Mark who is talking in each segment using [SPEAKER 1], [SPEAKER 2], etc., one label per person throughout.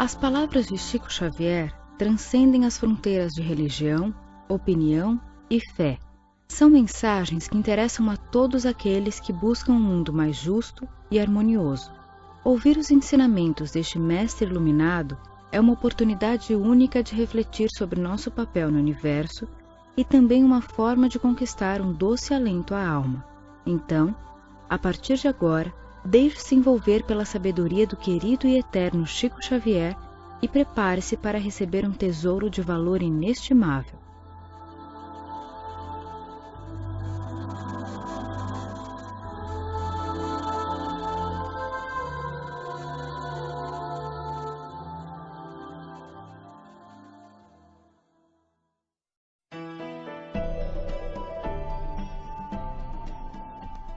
[SPEAKER 1] As palavras de Chico Xavier transcendem as fronteiras de religião, opinião e fé. São mensagens que interessam a todos aqueles que buscam um mundo mais justo e harmonioso. Ouvir os ensinamentos deste mestre iluminado é uma oportunidade única de refletir sobre nosso papel no universo e também uma forma de conquistar um doce alento à alma. Então, a partir de agora, deixe-se envolver pela sabedoria do querido e eterno Chico Xavier e prepare-se para receber um tesouro de valor inestimável.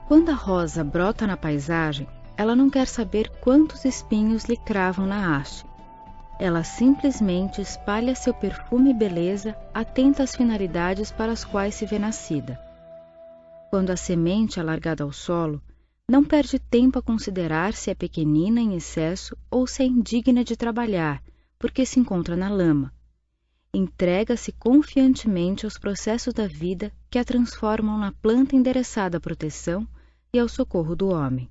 [SPEAKER 1] Quando a rosa brota na paisagem, ela não quer saber quantos espinhos lhe cravam na haste. Ela simplesmente espalha seu perfume e beleza, atenta às finalidades para as quais se vê nascida. Quando a semente é largada ao solo, não perde tempo a considerar se é pequenina em excesso ou se é indigna de trabalhar, porque se encontra na lama. Entrega-se confiantemente aos processos da vida que a transformam na planta endereçada à proteção e ao socorro do homem.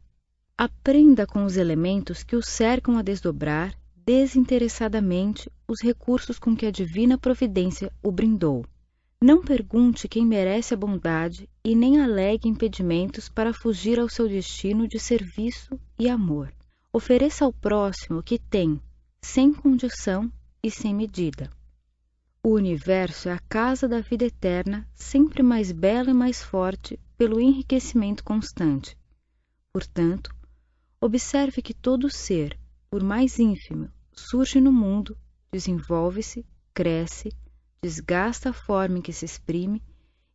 [SPEAKER 1] Aprenda com os elementos que o cercam a desdobrar desinteressadamente os recursos com que a divina providência o brindou. Não pergunte quem merece a bondade e nem alegue impedimentos para fugir ao seu destino de serviço e amor. Ofereça ao próximo o que tem, sem condição e sem medida. O universo é a casa da vida eterna, sempre mais bela e mais forte pelo enriquecimento constante. Portanto, observe que todo ser, por mais ínfimo, surge no mundo, desenvolve-se, cresce, desgasta a forma em que se exprime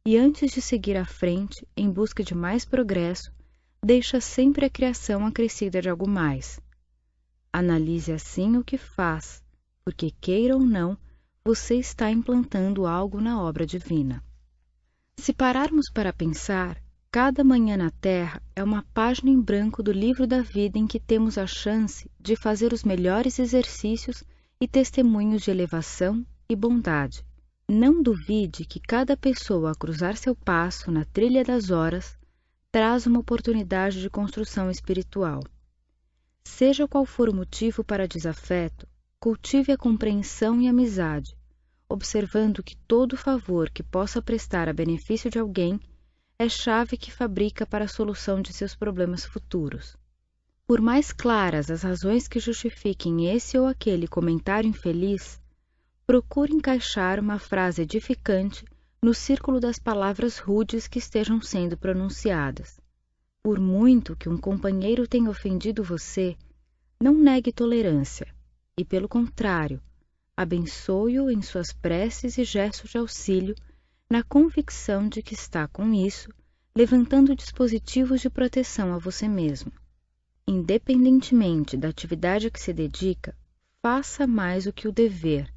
[SPEAKER 1] e, antes de seguir à frente em busca de mais progresso, deixa sempre a criação acrescida de algo mais. Analise assim o que faz, porque, queira ou não, você está implantando algo na obra divina. Se pararmos para pensar, cada manhã na Terra é uma página em branco do livro da vida em que temos a chance de fazer os melhores exercícios e testemunhos de elevação e bondade. Não duvide que cada pessoa a cruzar seu passo na trilha das horas traz uma oportunidade de construção espiritual. Seja qual for o motivo para desafeto, cultive a compreensão e amizade, observando que todo favor que possa prestar a benefício de alguém é chave que fabrica para a solução de seus problemas futuros. Por mais claras as razões que justifiquem esse ou aquele comentário infeliz, procure encaixar uma frase edificante no círculo das palavras rudes que estejam sendo pronunciadas. Por muito que um companheiro tenha ofendido você, não negue tolerância e, pelo contrário, abençoe-o em suas preces e gestos de auxílio, na convicção de que está, com isso, levantando dispositivos de proteção a você mesmo. Independentemente da atividade a que se dedica, faça mais do que o dever,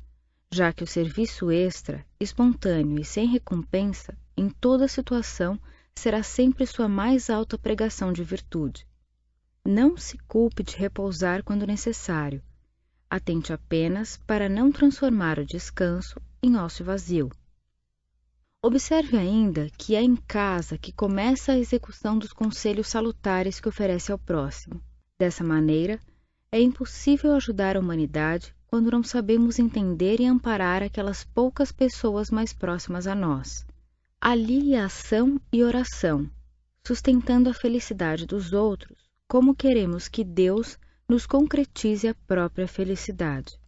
[SPEAKER 1] já que o serviço extra, espontâneo e sem recompensa, em toda situação, será sempre sua mais alta pregação de virtude. Não se culpe de repousar quando necessário. Atente apenas para não transformar o descanso em ócio vazio. Observe ainda que é em casa que começa a execução dos conselhos salutares que oferece ao próximo. Dessa maneira, é impossível ajudar a humanidade quando não sabemos entender e amparar aquelas poucas pessoas mais próximas a nós. Alie a ação e oração, sustentando a felicidade dos outros, como queremos que Deus nos concretize a própria felicidade.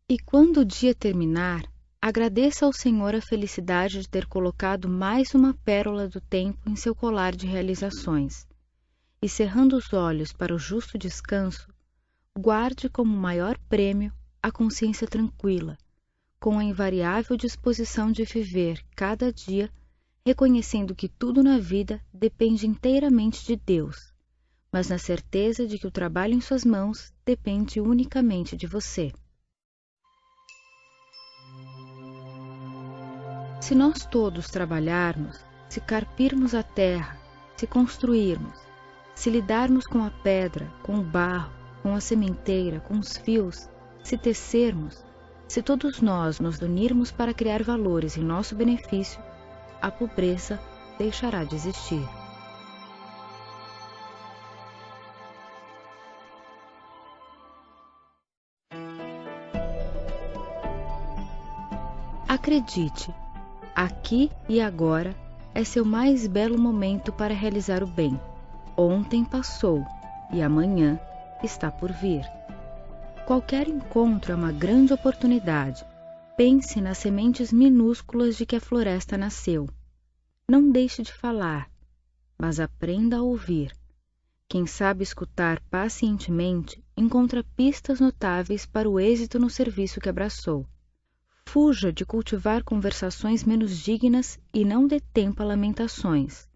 [SPEAKER 1] E quando o dia terminar, agradeça ao Senhor a felicidade de ter colocado mais uma pérola do tempo em seu colar de realizações. E cerrando os olhos para o justo descanso, guarde como maior prêmio a consciência tranquila, com a invariável disposição de viver cada dia, reconhecendo que tudo na vida depende inteiramente de Deus, mas na certeza de que o trabalho em suas mãos depende unicamente de você. Se nós todos trabalharmos, se carpirmos a terra, se construirmos, se lidarmos com a pedra, com o barro, com a sementeira, com os fios, Se tecermos, se todos nós nos unirmos para criar valores em nosso benefício, a pobreza deixará de existir. Acredite, aqui e agora é seu mais belo momento para realizar o bem. Ontem passou e amanhã está por vir. Qualquer encontro é uma grande oportunidade. Pense nas sementes minúsculas de que a floresta nasceu. Não deixe de falar, mas aprenda a ouvir. Quem sabe escutar pacientemente encontra pistas notáveis para o êxito no serviço que abraçou. Fuja de cultivar conversações menos dignas e não dê tempo a lamentações.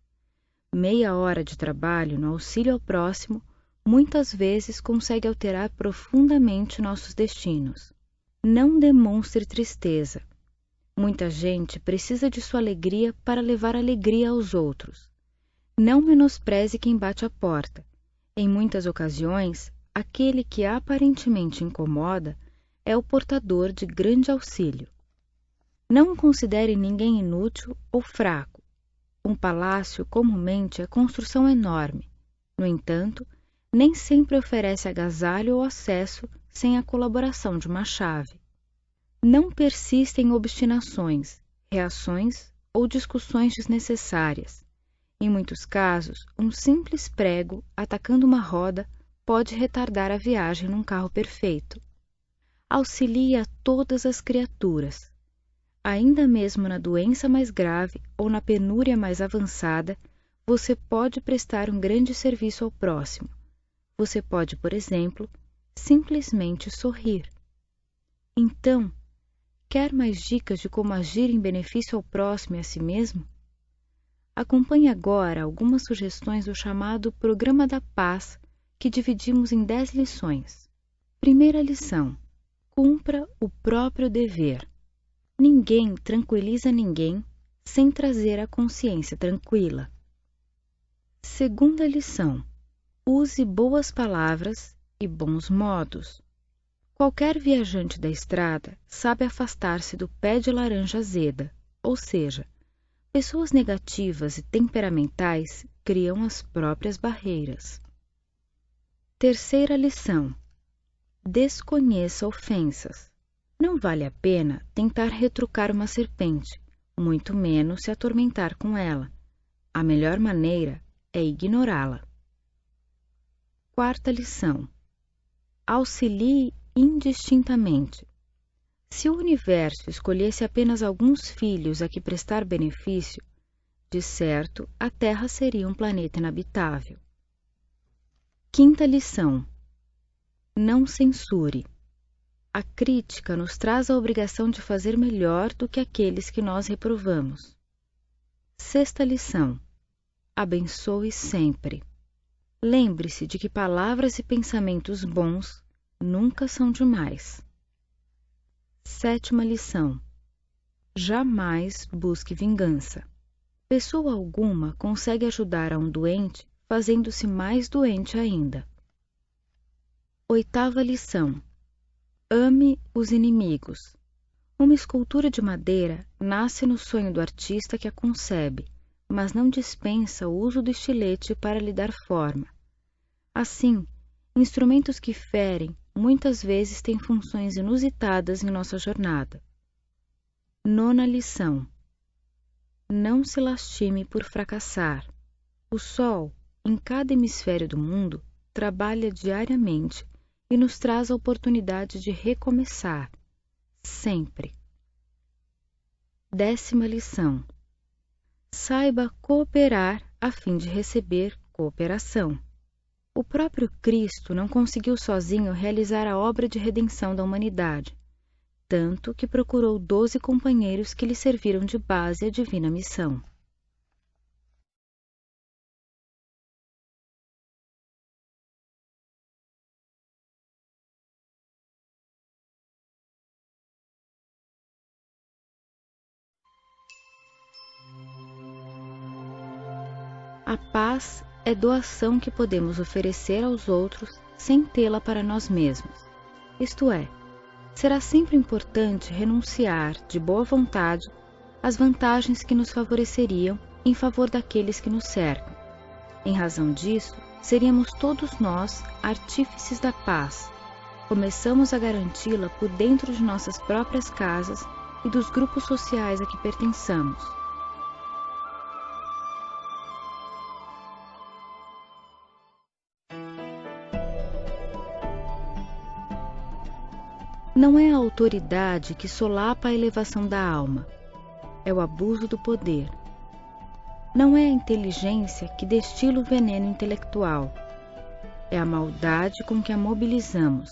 [SPEAKER 1] Meia hora de trabalho no auxílio ao próximo muitas vezes consegue alterar profundamente nossos destinos. Não demonstre tristeza. Muita gente precisa de sua alegria para levar alegria aos outros. Não menospreze quem bate a porta. Em muitas ocasiões, aquele que aparentemente incomoda é o portador de grande auxílio. Não considere ninguém inútil ou fraco. Um palácio comumente é construção enorme. No entanto, nem sempre oferece agasalho ou acesso sem a colaboração de uma chave. Não persista em obstinações, reações ou discussões desnecessárias. Em muitos casos, um simples prego atacando uma roda pode retardar a viagem num carro perfeito. Auxilie a todas as criaturas. Ainda mesmo na doença mais grave ou na penúria mais avançada, você pode prestar um grande serviço ao próximo. Você pode, por exemplo, simplesmente sorrir. Então, quer mais dicas de como agir em benefício ao próximo e a si mesmo? Acompanhe agora algumas sugestões do chamado Programa da Paz, que dividimos em 10 lições. Primeira lição: cumpra o próprio dever. Ninguém tranquiliza ninguém sem trazer a consciência tranquila. Segunda lição: use boas palavras e bons modos. Qualquer viajante da estrada sabe afastar-se do pé de laranja azeda, ou seja, pessoas negativas e temperamentais criam as próprias barreiras. Terceira lição: desconheça ofensas. Não vale a pena tentar retrucar uma serpente, muito menos se atormentar com ela. A melhor maneira é ignorá-la. Quarta lição: auxilie indistintamente. Se o universo escolhesse apenas alguns filhos a que prestar benefício, de certo a Terra seria um planeta inabitável. Quinta lição: não censure. A crítica nos traz a obrigação de fazer melhor do que aqueles que nós reprovamos. Sexta lição: abençoe sempre. Lembre-se de que palavras e pensamentos bons nunca são demais. Sétima lição: jamais busque vingança. Pessoa alguma consegue ajudar a um doente fazendo-se mais doente ainda. Oitava lição: ame os inimigos. Uma escultura de madeira nasce no sonho do artista que a concebe, mas não dispensa o uso do estilete para lhe dar forma. Assim, instrumentos que ferem muitas vezes têm funções inusitadas em nossa jornada. Nona lição: não se lastime por fracassar. O Sol, em cada hemisfério do mundo, trabalha diariamente e nos traz a oportunidade de recomeçar, sempre. Décima lição: saiba cooperar a fim de receber cooperação. O próprio Cristo não conseguiu sozinho realizar a obra de redenção da humanidade, tanto que procurou 12 companheiros que lhe serviram de base à divina missão. A paz é doação que podemos oferecer aos outros sem tê-la para nós mesmos. Isto é, será sempre importante renunciar de boa vontade às vantagens que nos favoreceriam em favor daqueles que nos cercam. Em razão disso, seríamos todos nós artífices da paz. Começamos a garanti-la por dentro de nossas próprias casas e dos grupos sociais a que pertençamos. Não é a autoridade que solapa a elevação da alma, é o abuso do poder. Não é a inteligência que destila o veneno intelectual, é a maldade com que a mobilizamos.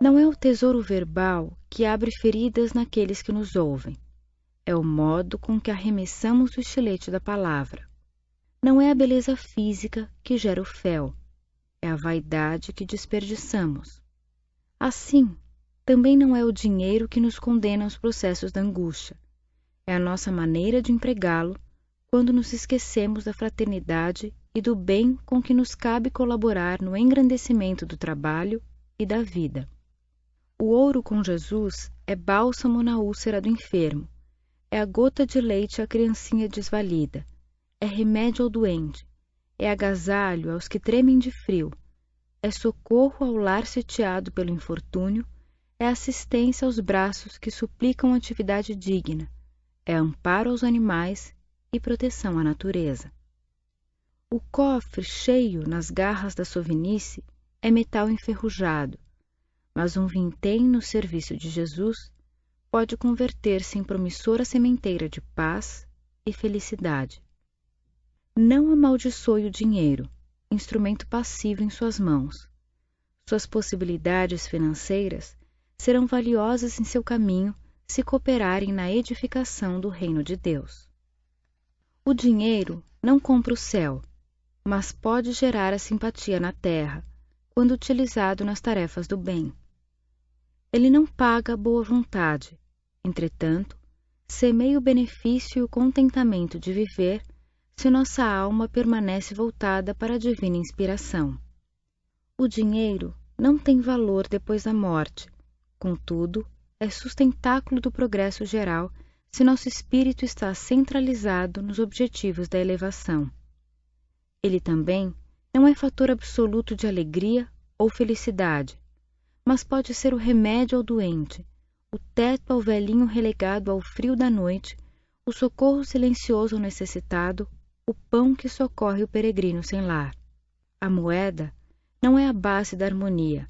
[SPEAKER 1] Não é o tesouro verbal que abre feridas naqueles que nos ouvem, é o modo com que arremessamos o estilete da palavra. Não é a beleza física que gera o fel, é a vaidade que desperdiçamos. Assim, também não é o dinheiro que nos condena aos processos da angústia, é a nossa maneira de empregá-lo quando nos esquecemos da fraternidade e do bem com que nos cabe colaborar no engrandecimento do trabalho e da vida. O ouro com Jesus é bálsamo na úlcera do enfermo, é a gota de leite à criancinha desvalida, é remédio ao doente, é agasalho aos que tremem de frio, é socorro ao lar sitiado pelo infortúnio, é assistência aos braços que suplicam atividade digna, é amparo aos animais e proteção à natureza. O cofre cheio nas garras da sovinice é metal enferrujado, mas um vintém no serviço de Jesus pode converter-se em promissora sementeira de paz e felicidade. Não amaldiçoe o dinheiro, instrumento passivo em suas mãos. Suas possibilidades financeiras serão valiosas em seu caminho se cooperarem na edificação do reino de Deus. O dinheiro não compra o céu, mas pode gerar a simpatia na terra, quando utilizado nas tarefas do bem. Ele não paga a boa vontade, entretanto, semeia o benefício e o contentamento de viver se nossa alma permanece voltada para a divina inspiração. O dinheiro não tem valor depois da morte, contudo, é sustentáculo do progresso geral se nosso espírito está centralizado nos objetivos da elevação. Ele também não é fator absoluto de alegria ou felicidade, mas pode ser o remédio ao doente, o teto ao velhinho relegado ao frio da noite, o socorro silencioso ao necessitado, o pão que socorre o peregrino sem lar. A moeda não é a base da harmonia,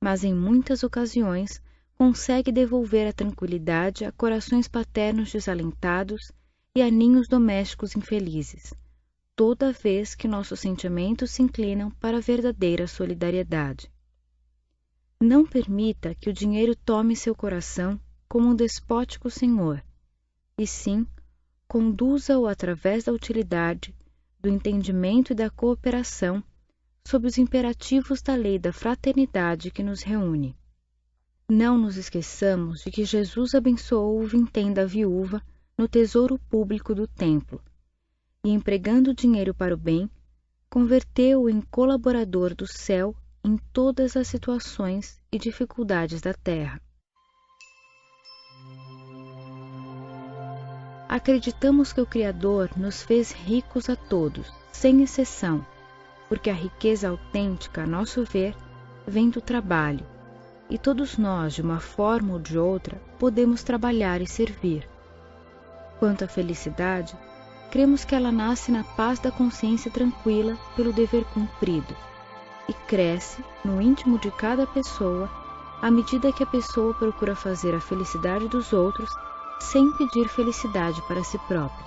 [SPEAKER 1] mas em muitas ocasiões consegue devolver a tranquilidade a corações paternos desalentados e a ninhos domésticos infelizes, toda vez que nossos sentimentos se inclinam para a verdadeira solidariedade. Não permita que o dinheiro tome seu coração como um despótico senhor, e sim, conduza-o através da utilidade, do entendimento e da cooperação, sob os imperativos da lei da fraternidade que nos reúne. Não nos esqueçamos de que Jesus abençoou o vintém da viúva no tesouro público do templo, e empregando o dinheiro para o bem, converteu-o em colaborador do céu em todas as situações e dificuldades da terra. Acreditamos que o Criador nos fez ricos a todos, sem exceção, porque a riqueza autêntica, a nosso ver, vem do trabalho, e todos nós, de uma forma ou de outra, podemos trabalhar e servir. Quanto à felicidade, cremos que ela nasce na paz da consciência tranquila pelo dever cumprido, e cresce no íntimo de cada pessoa à medida que a pessoa procura fazer a felicidade dos outros sem pedir felicidade para si própria.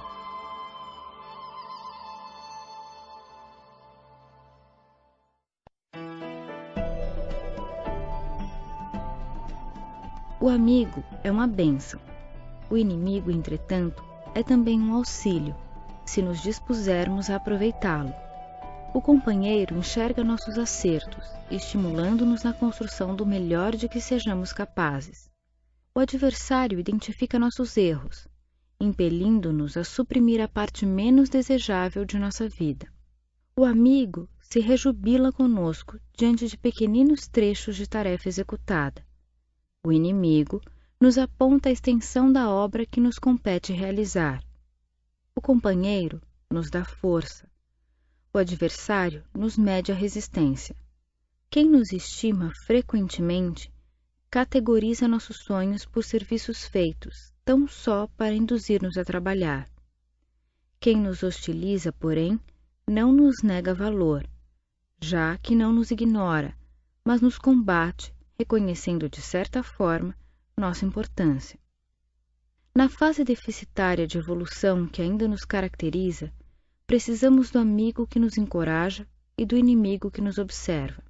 [SPEAKER 1] O amigo é uma bênção. O inimigo, entretanto, é também um auxílio, se nos dispusermos a aproveitá-lo. O companheiro enxerga nossos acertos, estimulando-nos na construção do melhor de que sejamos capazes. O adversário identifica nossos erros, impelindo-nos a suprimir a parte menos desejável de nossa vida. O amigo se rejubila conosco diante de pequeninos trechos de tarefa executada. O inimigo nos aponta a extensão da obra que nos compete realizar. O companheiro nos dá força. O adversário nos mede a resistência. Quem nos estima frequentemente categoriza nossos sonhos por serviços feitos, tão só para induzir-nos a trabalhar. Quem nos hostiliza, porém, não nos nega valor, já que não nos ignora, mas nos combate, reconhecendo de certa forma nossa importância. Na fase deficitária de evolução que ainda nos caracteriza, precisamos do amigo que nos encoraja e do inimigo que nos observa.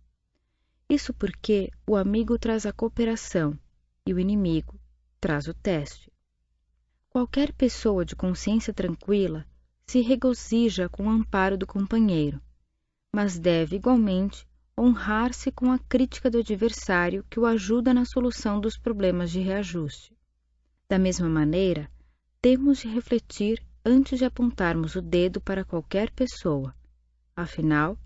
[SPEAKER 1] Isso porque o amigo traz a cooperação e o inimigo traz o teste. Qualquer pessoa de consciência tranquila se regozija com o amparo do companheiro, mas deve igualmente honrar-se com a crítica do adversário que o ajuda na solução dos problemas de reajuste. Da mesma maneira, temos de refletir antes de apontarmos o dedo para qualquer pessoa. Afinal,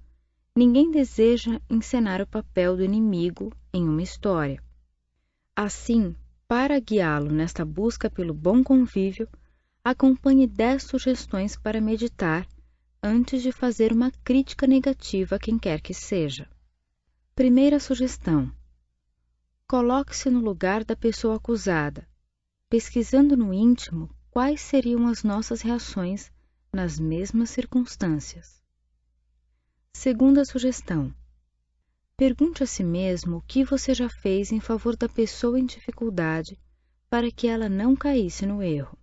[SPEAKER 1] ninguém deseja encenar o papel do inimigo em uma história. Assim, para guiá-lo nesta busca pelo bom convívio, acompanhe 10 sugestões para meditar antes de fazer uma crítica negativa a quem quer que seja. Primeira sugestão: coloque-se no lugar da pessoa acusada, pesquisando no íntimo quais seriam as nossas reações nas mesmas circunstâncias. Segunda sugestão: pergunte a si mesmo o que você já fez em favor da pessoa em dificuldade para que ela não caísse no erro.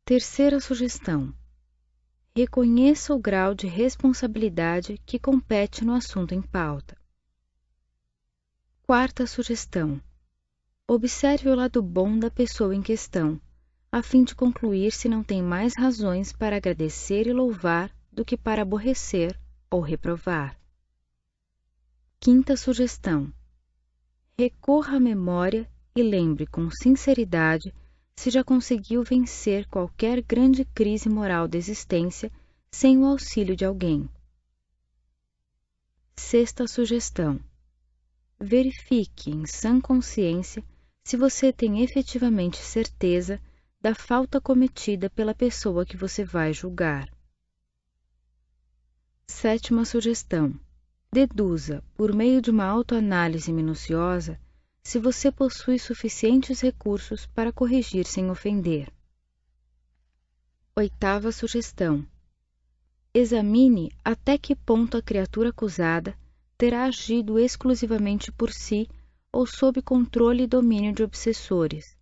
[SPEAKER 1] Terceira sugestão: reconheça o grau de responsabilidade que compete no assunto em pauta. Quarta sugestão: observe o lado bom da pessoa em questão, a fim de concluir se não tem mais razões para agradecer e louvar do que para aborrecer ou reprovar. Quinta sugestão: recorra à memória e lembre com sinceridade se já conseguiu vencer qualquer grande crise moral da existência sem o auxílio de alguém. Sexta sugestão: verifique em sã consciência se você tem efetivamente certeza da falta cometida pela pessoa que você vai julgar. Sétima sugestão: deduza, por meio de uma autoanálise minuciosa, se você possui suficientes recursos para corrigir sem ofender. Oitava sugestão: examine até que ponto a criatura acusada terá agido exclusivamente por si ou sob controle e domínio de obsessores,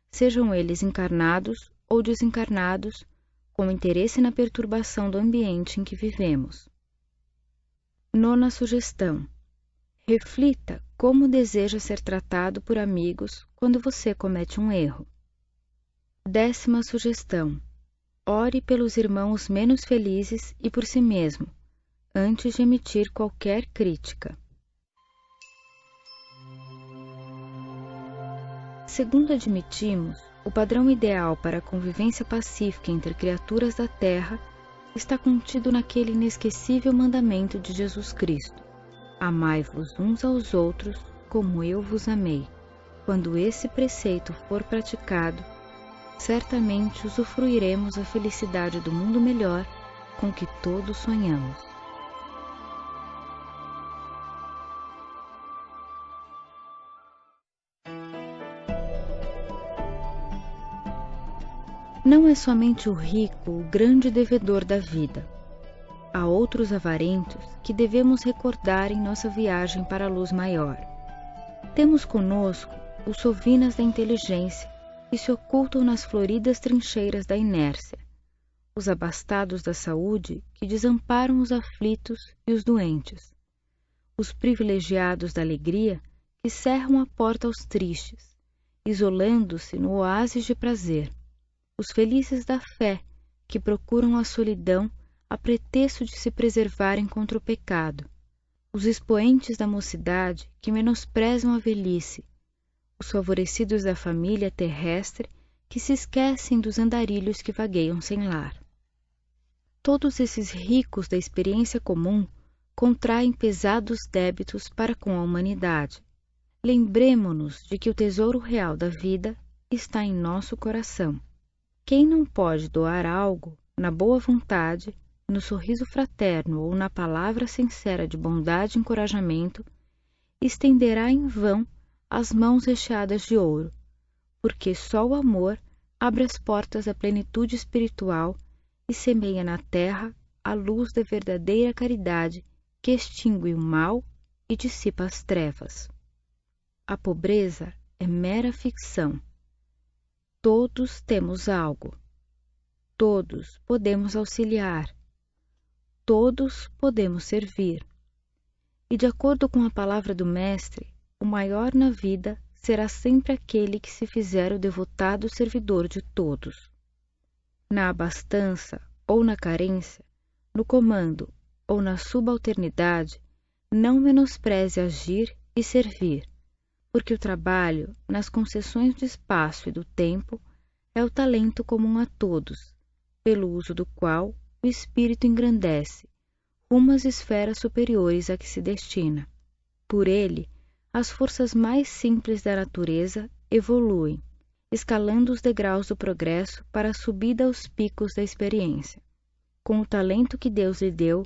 [SPEAKER 1] sejam eles encarnados ou desencarnados, com interesse na perturbação do ambiente em que vivemos. Nona sugestão: reflita como deseja ser tratado por amigos quando você comete um erro. 10ª sugestão: ore pelos irmãos menos felizes e por si mesmo, antes de emitir qualquer crítica. Segundo admitimos, o padrão ideal para a convivência pacífica entre criaturas da Terra está contido naquele inesquecível mandamento de Jesus Cristo: amai-vos uns aos outros como eu vos amei. Quando esse preceito for praticado, certamente usufruiremos a felicidade do mundo melhor com que todos sonhamos. Não é somente o rico o grande devedor da vida. Há outros avarentos que devemos recordar em nossa viagem para a luz maior. Temos conosco os sovinas da inteligência que se ocultam nas floridas trincheiras da inércia, os abastados da saúde que desamparam os aflitos e os doentes, os privilegiados da alegria que cerram a porta aos tristes, isolando-se no oásis de prazer, os felizes da fé que procuram a solidão a pretexto de se preservarem contra o pecado, os expoentes da mocidade que menosprezam a velhice, os favorecidos da família terrestre que se esquecem dos andarilhos que vagueiam sem lar. Todos esses ricos da experiência comum contraem pesados débitos para com a humanidade. lembremo-nos de que o tesouro real da vida está em nosso coração. Quem não pode doar algo na boa vontade, no sorriso fraterno ou na palavra sincera de bondade e encorajamento, estenderá em vão as mãos recheadas de ouro, porque só o amor abre as portas da plenitude espiritual e semeia na terra a luz da verdadeira caridade que extingue o mal e dissipa as trevas. A pobreza é mera ficção. Todos temos algo. Todos podemos auxiliar. Todos podemos servir. E de acordo com a palavra do Mestre, o maior na vida será sempre aquele que se fizer o devotado servidor de todos. Na abastança ou na carência, no comando ou na subalternidade, não menospreze agir e servir, porque o trabalho, nas concessões do espaço e do tempo, é o talento comum a todos, pelo uso do qual o espírito engrandece, rumo às esferas superiores a que se destina. Por ele, as forças mais simples da natureza evoluem, escalando os degraus do progresso para a subida aos picos da experiência. Com o talento que Deus lhe deu,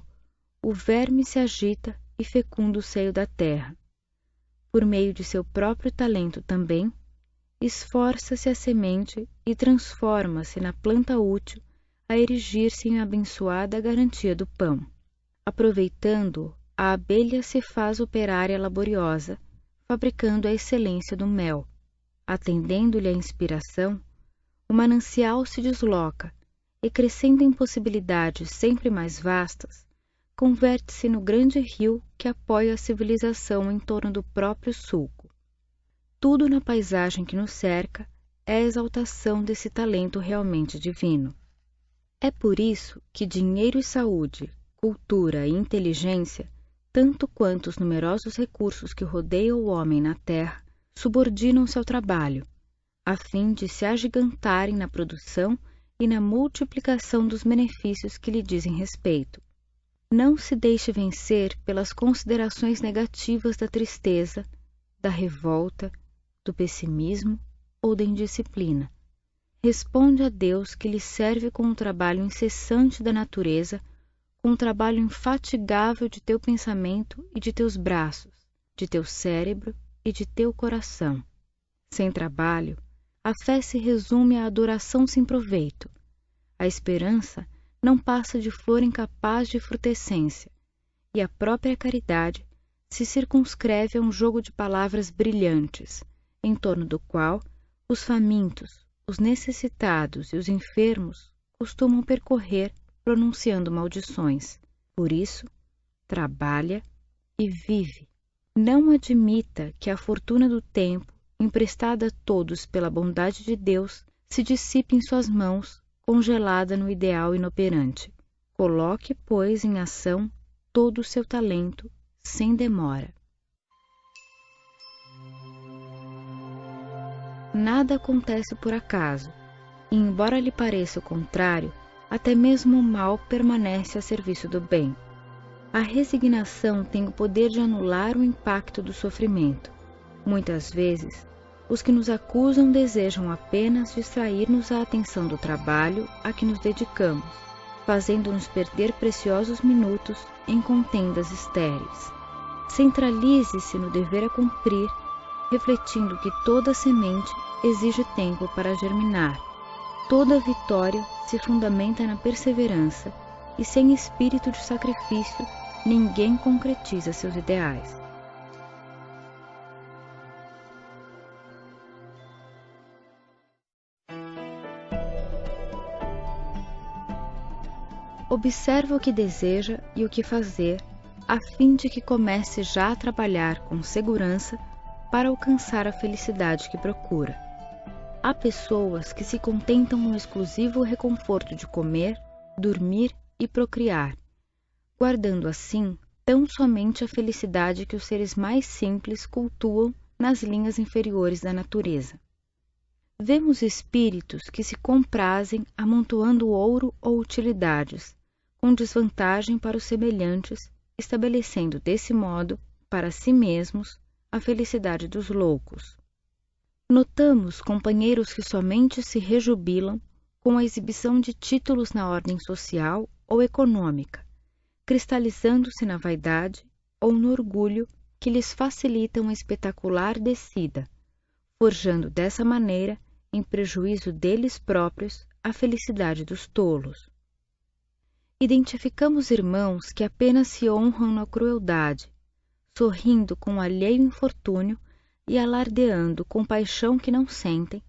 [SPEAKER 1] o verme se agita e fecunda o seio da terra. Por meio de seu próprio talento também, esforça-se a semente e transforma-se na planta útil a erigir-se em abençoada garantia do pão. Aproveitando-o, a abelha se faz operária laboriosa, fabricando a excelência do mel. Atendendo-lhe a inspiração, o manancial se desloca e, crescendo em possibilidades sempre mais vastas, converte-se no grande rio que apoia a civilização em torno do próprio sulco. Tudo na paisagem que nos cerca é a exaltação desse talento realmente divino. É por isso que dinheiro e saúde, cultura e inteligência, tanto quanto os numerosos recursos que rodeiam o homem na terra, subordinam-se ao trabalho, a fim de se agigantarem na produção e na multiplicação dos benefícios que lhe dizem respeito. Não se deixe vencer pelas considerações negativas da tristeza, da revolta, do pessimismo ou da indisciplina. Responde a Deus que lhe serve com o trabalho incessante da natureza, com o trabalho infatigável de teu pensamento e de teus braços, de teu cérebro e de teu coração. Sem trabalho, a fé se resume à adoração sem proveito. A esperança não passa de flor incapaz de frutescência, e a própria caridade se circunscreve a um jogo de palavras brilhantes, em torno do qual os famintos, os necessitados e os enfermos costumam percorrer pronunciando maldições. Por isso, trabalha e vive. Não admita que a fortuna do tempo, emprestada a todos pela bondade de Deus, se dissipe em suas mãos, congelada no ideal inoperante. Coloque, pois, em ação todo o seu talento, sem demora. Nada acontece por acaso, e embora lhe pareça o contrário, até mesmo o mal permanece a serviço do bem. A resignação tem o poder de anular o impacto do sofrimento. Muitas vezes, os que nos acusam desejam apenas distrair-nos a atenção do trabalho a que nos dedicamos, fazendo-nos perder preciosos minutos em contendas estéreis. Centralize-se no dever a cumprir, refletindo que toda semente exige tempo para germinar. Toda vitória se fundamenta na perseverança, e sem espírito de sacrifício, ninguém concretiza seus ideais. Observa o que deseja e o que fazer, a fim de que comece já a trabalhar com segurança para alcançar a felicidade que procura. Há pessoas que se contentam no exclusivo reconforto de comer, dormir e procriar, guardando assim tão somente a felicidade que os seres mais simples cultuam nas linhas inferiores da natureza. Vemos espíritos que se comprazem amontoando ouro ou utilidades, com desvantagem para os semelhantes, estabelecendo desse modo, para si mesmos, a felicidade dos loucos. Notamos companheiros que somente se rejubilam com a exibição de títulos na ordem social ou econômica, cristalizando-se na vaidade ou no orgulho que lhes facilita uma espetacular descida, forjando dessa maneira, em prejuízo deles próprios, a felicidade dos tolos. Identificamos irmãos que apenas se honram na crueldade, sorrindo com o alheio infortúnio e alardeando com paixão que não sentem,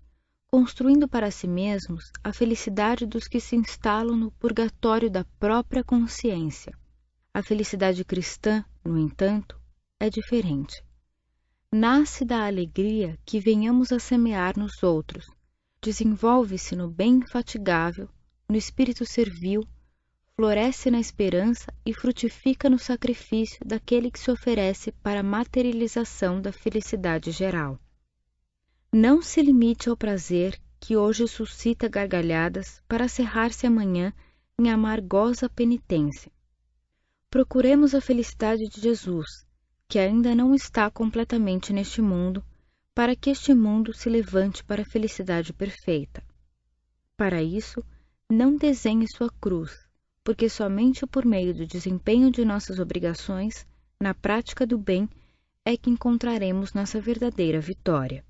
[SPEAKER 1] construindo para si mesmos a felicidade dos que se instalam no purgatório da própria consciência. A felicidade cristã, no entanto, é diferente. Nasce da alegria que venhamos a semear nos outros, desenvolve-se no bem infatigável, no espírito servil, floresce na esperança e frutifica no sacrifício daquele que se oferece para a materialização da felicidade geral. Não se limite ao prazer que hoje suscita gargalhadas para cerrar-se amanhã em amargosa penitência. Procuremos a felicidade de Jesus, que ainda não está completamente neste mundo, para que este mundo se levante para a felicidade perfeita. Para isso, não desenhe sua cruz, porque somente por meio do desempenho de nossas obrigações, na prática do bem, é que encontraremos nossa verdadeira vitória.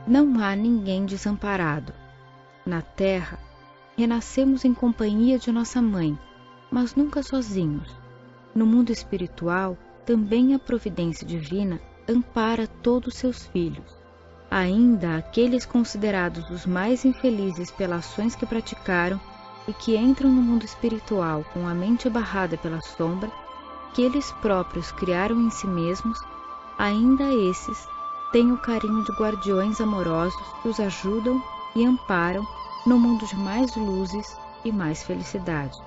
[SPEAKER 1] Não há ninguém desamparado. Na terra, renascemos em companhia de nossa mãe, mas nunca sozinhos. No mundo espiritual, também a providência divina ampara todos seus filhos. Ainda aqueles considerados os mais infelizes pelas ações que praticaram e que entram no mundo espiritual com a mente barrada pela sombra, que eles próprios criaram em si mesmos, ainda esses têm o carinho de guardiões amorosos que os ajudam e amparam no mundo de mais luzes e mais felicidade.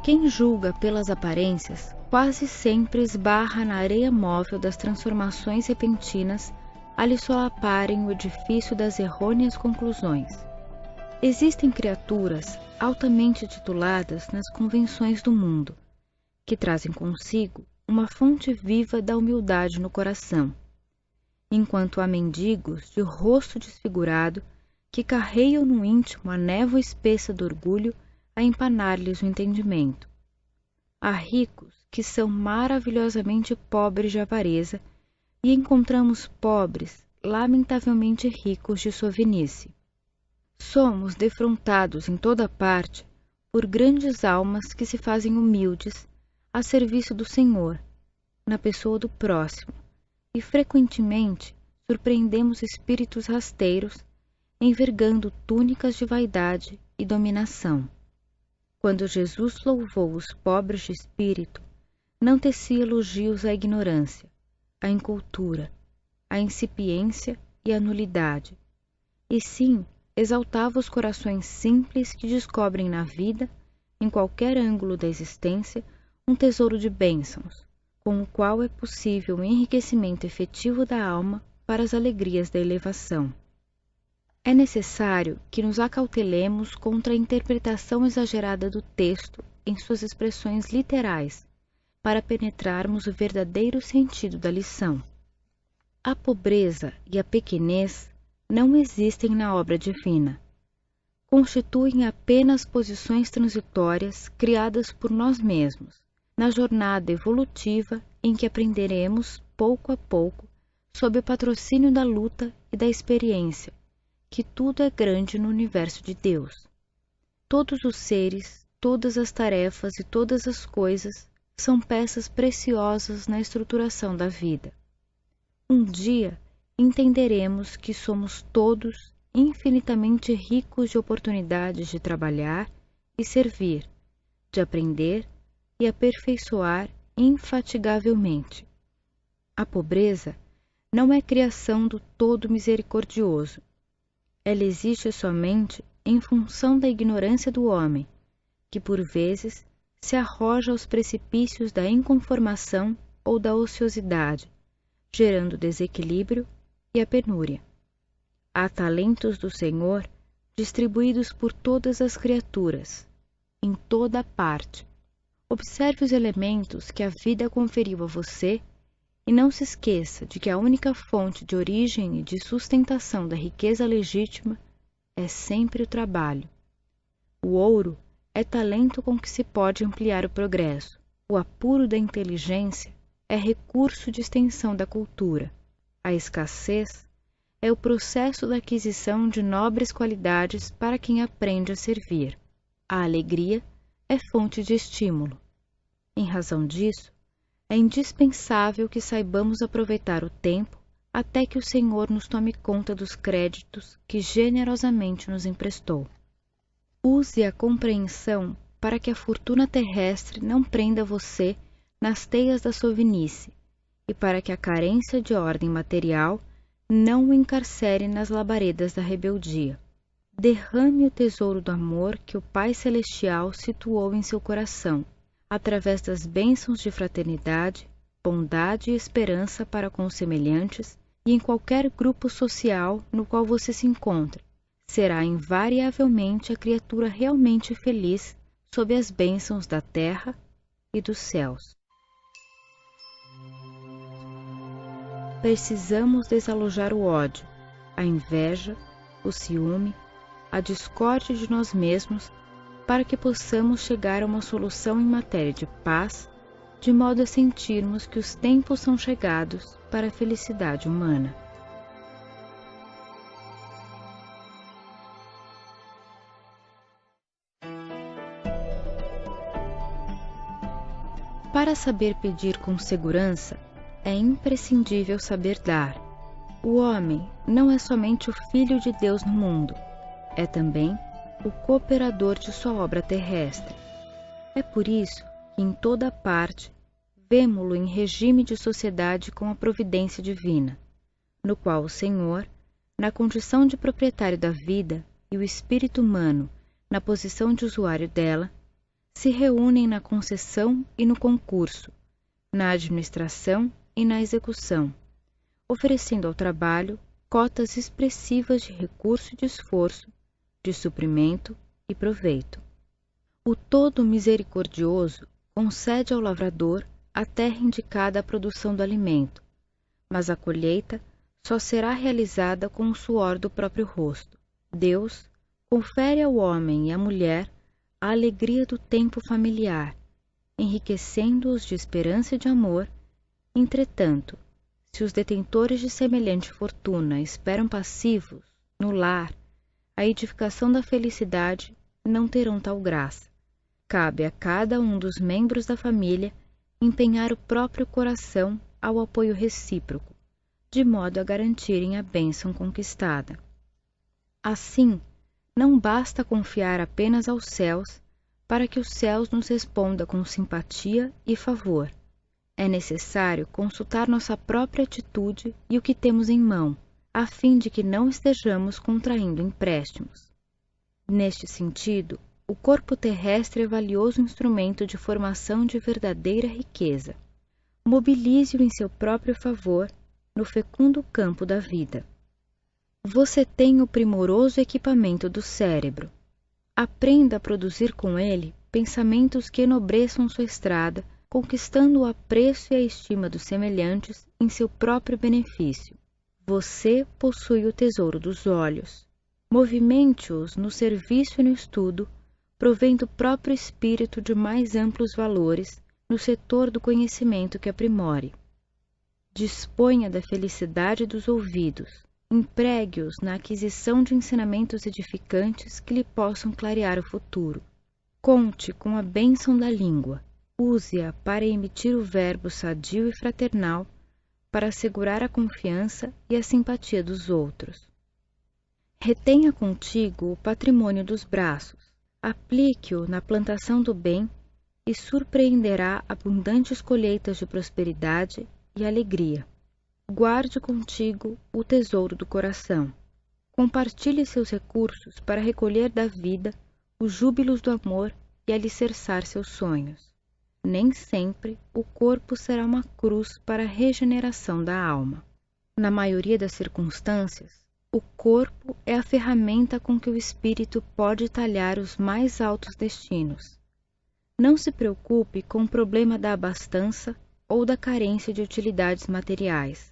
[SPEAKER 1] Quem julga pelas aparências quase sempre esbarra na areia móvel das transformações repentinas a lhe solaparem o edifício das errôneas conclusões. Existem criaturas altamente tituladas nas convenções do mundo, que trazem consigo uma fonte viva da humildade no coração, enquanto há mendigos de rosto desfigurado que carreiam no íntimo a névoa espessa do orgulho a empanar-lhes o entendimento. Há ricos que são maravilhosamente pobres de avareza e encontramos pobres lamentavelmente ricos de sovinice. Somos defrontados em toda parte por grandes almas que se fazem humildes a serviço do Senhor, na pessoa do próximo, e frequentemente surpreendemos espíritos rasteiros envergando túnicas de vaidade e dominação. Quando Jesus louvou os pobres de espírito, não tecia elogios à ignorância, à incultura, à incipiência e à nulidade, e sim exaltava os corações simples que descobrem na vida, em qualquer ângulo da existência, um tesouro de bênçãos, com o qual é possível o enriquecimento efetivo da alma para as alegrias da elevação. É necessário que nos acautelemos contra a interpretação exagerada do texto em suas expressões literais, para penetrarmos o verdadeiro sentido da lição. A pobreza e a pequenez não existem na obra divina. Constituem apenas posições transitórias criadas por nós mesmos, na jornada evolutiva em que aprenderemos, pouco a pouco, sob o patrocínio da luta e da experiência, que tudo é grande no universo de Deus. Todos os seres, todas as tarefas e todas as coisas são peças preciosas na estruturação da vida. Um dia entenderemos que somos todos infinitamente ricos de oportunidades de trabalhar e servir, de aprender e aperfeiçoar infatigavelmente. A pobreza não é criação do Todo Misericordioso. Ela existe somente em função da ignorância do homem, que por vezes se arroja aos precipícios da inconformação ou da ociosidade, gerando desequilíbrio e a penúria. Há talentos do Senhor distribuídos por todas as criaturas, em toda parte. Observe os elementos que a vida conferiu a você e não se esqueça de que a única fonte de origem e de sustentação da riqueza legítima é sempre o trabalho. O ouro é talento com que se pode ampliar o progresso. O apuro da inteligência é recurso de extensão da cultura. A escassez é o processo da aquisição de nobres qualidades para quem aprende a servir. A alegria é fonte de estímulo. Em razão disso, é indispensável que saibamos aproveitar o tempo até que o Senhor nos tome conta dos créditos que generosamente nos emprestou. Use a compreensão para que a fortuna terrestre não prenda você nas teias da sovinice e para que a carência de ordem material não o encarcere nas labaredas da rebeldia. Derrame o tesouro do amor que o Pai Celestial situou em seu coração, através das bênçãos de fraternidade, bondade e esperança para com os semelhantes e em qualquer grupo social no qual você se encontre. Será invariavelmente a criatura realmente feliz sob as bênçãos da terra e dos céus. Precisamos desalojar o ódio, a inveja, o ciúme, a discórdia de nós mesmos, para que possamos chegar a uma solução em matéria de paz, de modo a sentirmos que os tempos são chegados para a felicidade humana. Para saber pedir com segurança, é imprescindível saber dar. O homem não é somente o Filho de Deus no mundo, é também o cooperador de sua obra terrestre. É por isso que em toda parte vemo-lo em regime de sociedade com a providência divina, no qual o Senhor, na condição de proprietário da vida, e o espírito humano, na posição de usuário dela, se reúnem na concessão e no concurso, na administração e na execução, oferecendo ao trabalho cotas expressivas de recurso e de esforço, de suprimento e proveito. O Todo Misericordioso concede ao lavrador a terra indicada à produção do alimento, mas a colheita só será realizada com o suor do próprio rosto. Deus confere ao homem e à mulher a alegria do tempo familiar, enriquecendo-os de esperança e de amor. Entretanto, se os detentores de semelhante fortuna esperam passivos, no lar, a edificação da felicidade, não terão tal graça. Cabe a cada um dos membros da família empenhar o próprio coração ao apoio recíproco, de modo a garantirem a bênção conquistada. Assim, não basta confiar apenas aos céus para que os céus nos respondam com simpatia e favor. É necessário consultar nossa própria atitude e o que temos em mão, a fim de que não estejamos contraindo empréstimos. Neste sentido, o corpo terrestre é valioso instrumento de formação de verdadeira riqueza. Mobilize-o em seu próprio favor, no fecundo campo da vida. Você tem o primoroso equipamento do cérebro. Aprenda a produzir com ele pensamentos que enobreçam sua estrada, conquistando o apreço e a estima dos semelhantes em seu próprio benefício. Você possui o tesouro dos olhos. Movimente-os no serviço e no estudo, provendo o próprio espírito de mais amplos valores no setor do conhecimento que aprimore. Disponha da felicidade dos ouvidos. Empregue-os na aquisição de ensinamentos edificantes que lhe possam clarear o futuro. Conte com a bênção da língua. Use-a para emitir o verbo sadio e fraternal, para assegurar a confiança e a simpatia dos outros. Retenha contigo o patrimônio dos braços. Aplique-o na plantação do bem e surpreenderá abundantes colheitas de prosperidade e alegria. Guarde contigo o tesouro do coração. Compartilhe seus recursos para recolher da vida os júbilos do amor e alicerçar seus sonhos. Nem sempre o corpo será uma cruz para a regeneração da alma. Na maioria das circunstâncias, O corpo é a ferramenta com que o espírito pode talhar os mais altos destinos. Não se preocupe com o problema da abastança ou da carência de utilidades materiais,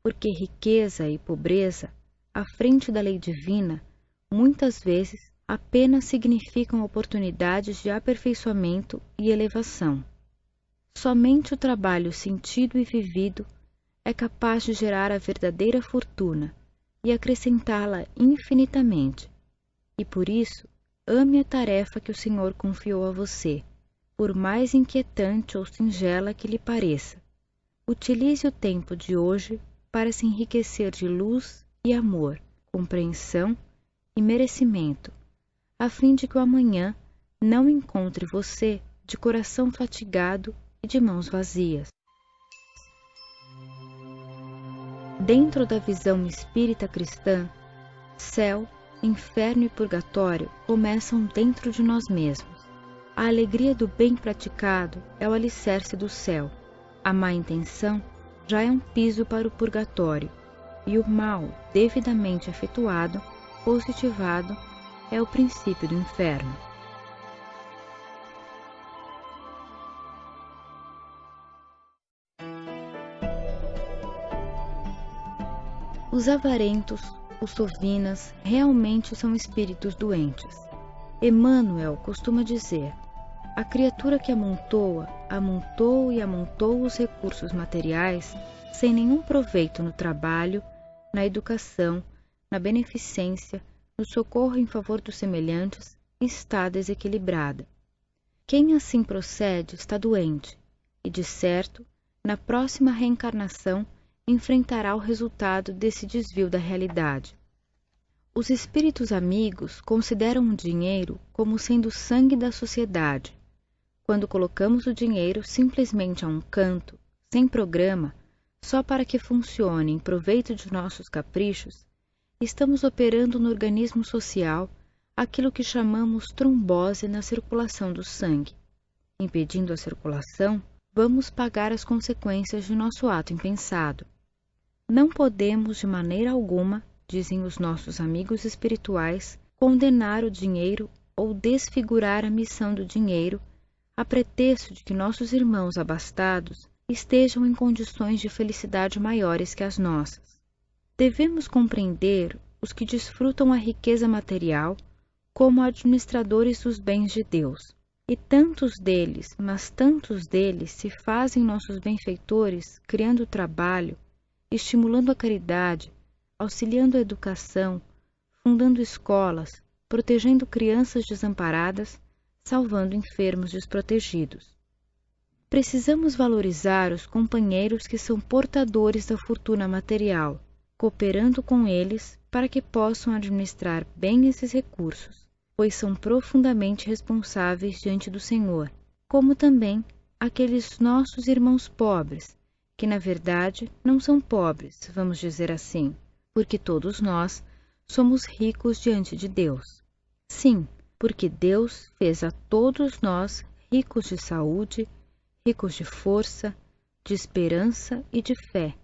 [SPEAKER 1] porque riqueza e pobreza, à frente da lei divina, muitas vezes apenas significam oportunidades de aperfeiçoamento e elevação. Somente o trabalho sentido e vivido é capaz de gerar a verdadeira fortuna e acrescentá-la infinitamente. E por isso, ame a tarefa que o Senhor confiou a você, por mais inquietante ou singela que lhe pareça. Utilize o tempo de hoje para se enriquecer de luz e amor, compreensão e merecimento, a fim de que o amanhã não encontre você de coração fatigado e de mãos vazias. Dentro da visão espírita cristã, céu, inferno e purgatório começam dentro de nós mesmos. A alegria do bem praticado é o alicerce do céu. A má intenção já é um piso para o purgatório, e o mal devidamente efetuado, positivado, é o princípio do inferno. Os avarentos, os sovinas, realmente são espíritos doentes. Emmanuel costuma dizer: a criatura que amontoa, amontou e amontou os recursos materiais sem nenhum proveito no trabalho, na educação, na beneficência, no socorro em favor dos semelhantes, está desequilibrada. Quem assim procede está doente, e de certo, na próxima reencarnação, enfrentará o resultado desse desvio da realidade. Os espíritos amigos consideram o dinheiro como sendo o sangue da sociedade. Quando colocamos o dinheiro simplesmente a um canto, sem programa, só para que funcione em proveito de nossos caprichos, estamos operando no organismo social aquilo que chamamos trombose na circulação do sangue. Impedindo a circulação, vamos pagar as consequências de nosso ato impensado. Não podemos de maneira alguma, dizem os nossos amigos espirituais, condenar o dinheiro ou desfigurar a missão do dinheiro, a pretexto de que nossos irmãos abastados estejam em condições de felicidade maiores que as nossas. Devemos compreender os que desfrutam a riqueza material como administradores dos bens de Deus. E tantos deles, mas tantos deles se fazem nossos benfeitores, criando trabalho, estimulando a caridade, auxiliando a educação, fundando escolas, protegendo crianças desamparadas, salvando enfermos desprotegidos. Precisamos valorizar os companheiros que são portadores da fortuna material, cooperando com eles para que possam administrar bem esses recursos, pois são profundamente responsáveis diante do Senhor, como também aqueles nossos irmãos pobres, que na verdade não são pobres, vamos dizer assim, porque todos nós somos ricos diante de Deus. Sim, porque Deus fez a todos nós ricos de saúde, ricos de força, de esperança e de fé.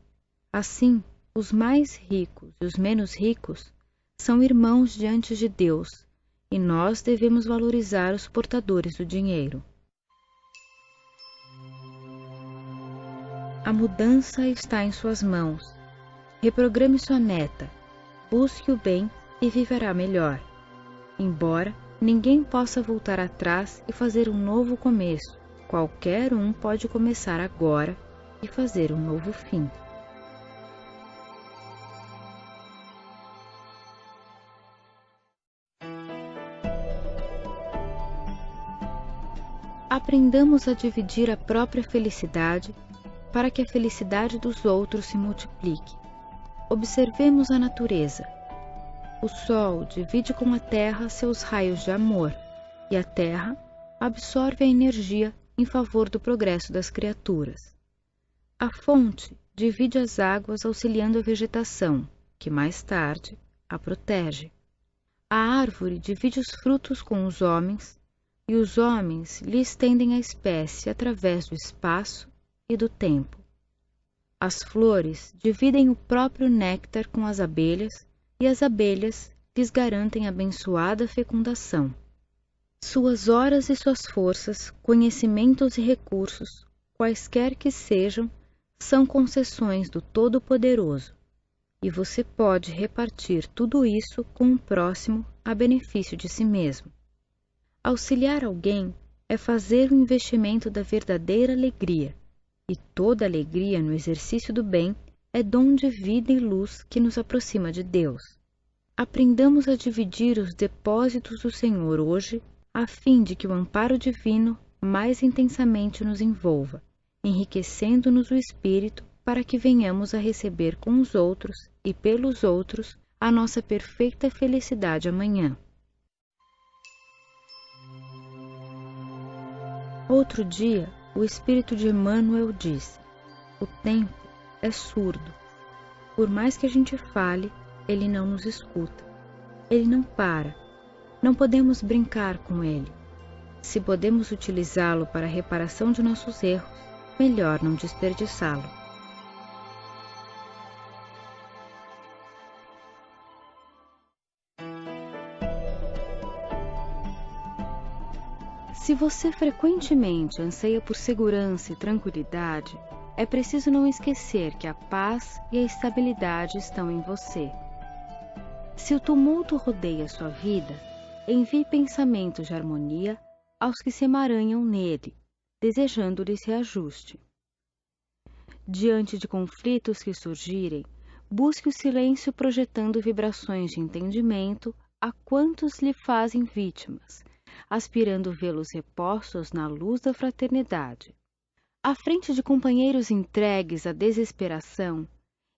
[SPEAKER 1] Assim, os mais ricos e os menos ricos são irmãos diante de Deus, e nós devemos valorizar os portadores do dinheiro. A mudança está em suas mãos. Reprograme sua meta, busque o bem e viverá melhor. Embora ninguém possa voltar atrás e fazer um novo começo, qualquer um pode começar agora e fazer um novo fim. Aprendamos a dividir a própria felicidade para que a felicidade dos outros se multiplique. Observemos a natureza. O Sol divide com a Terra seus raios de amor, e a Terra absorve a energia em favor do progresso das criaturas. A fonte divide as águas auxiliando a vegetação, que mais tarde a protege. A árvore divide os frutos com os homens, e os homens lhe estendem a espécie através do espaço e do tempo. As flores dividem o próprio néctar com as abelhas e as abelhas lhes garantem abençoada fecundação. Suas horas e suas forças, conhecimentos e recursos, quaisquer que sejam, são concessões do Todo-Poderoso, e você pode repartir tudo isso com o próximo a benefício de si mesmo. Auxiliar alguém é fazer o investimento da verdadeira alegria, e toda alegria no exercício do bem é dom de vida e luz que nos aproxima de Deus. Aprendamos a dividir os depósitos do Senhor hoje, a fim de que o amparo divino mais intensamente nos envolva, enriquecendo-nos o espírito para que venhamos a receber com os outros e pelos outros a nossa perfeita felicidade amanhã. Outro dia, o espírito de Emmanuel disse: o tempo é surdo. Por mais que a gente fale, ele não nos escuta. Ele não para. Não podemos brincar com ele. Se podemos utilizá-lo para a reparação de nossos erros, melhor não desperdiçá-lo. Se você frequentemente anseia por segurança e tranquilidade, é preciso não esquecer que a paz e a estabilidade estão em você. Se o tumulto rodeia sua vida, envie pensamentos de harmonia aos que se emaranham nele, desejando-lhes reajuste. Diante de conflitos que surgirem, busque o silêncio projetando vibrações de entendimento a quantos lhe fazem vítimas, aspirando vê-los repostos na luz da fraternidade. À frente de companheiros entregues à desesperação,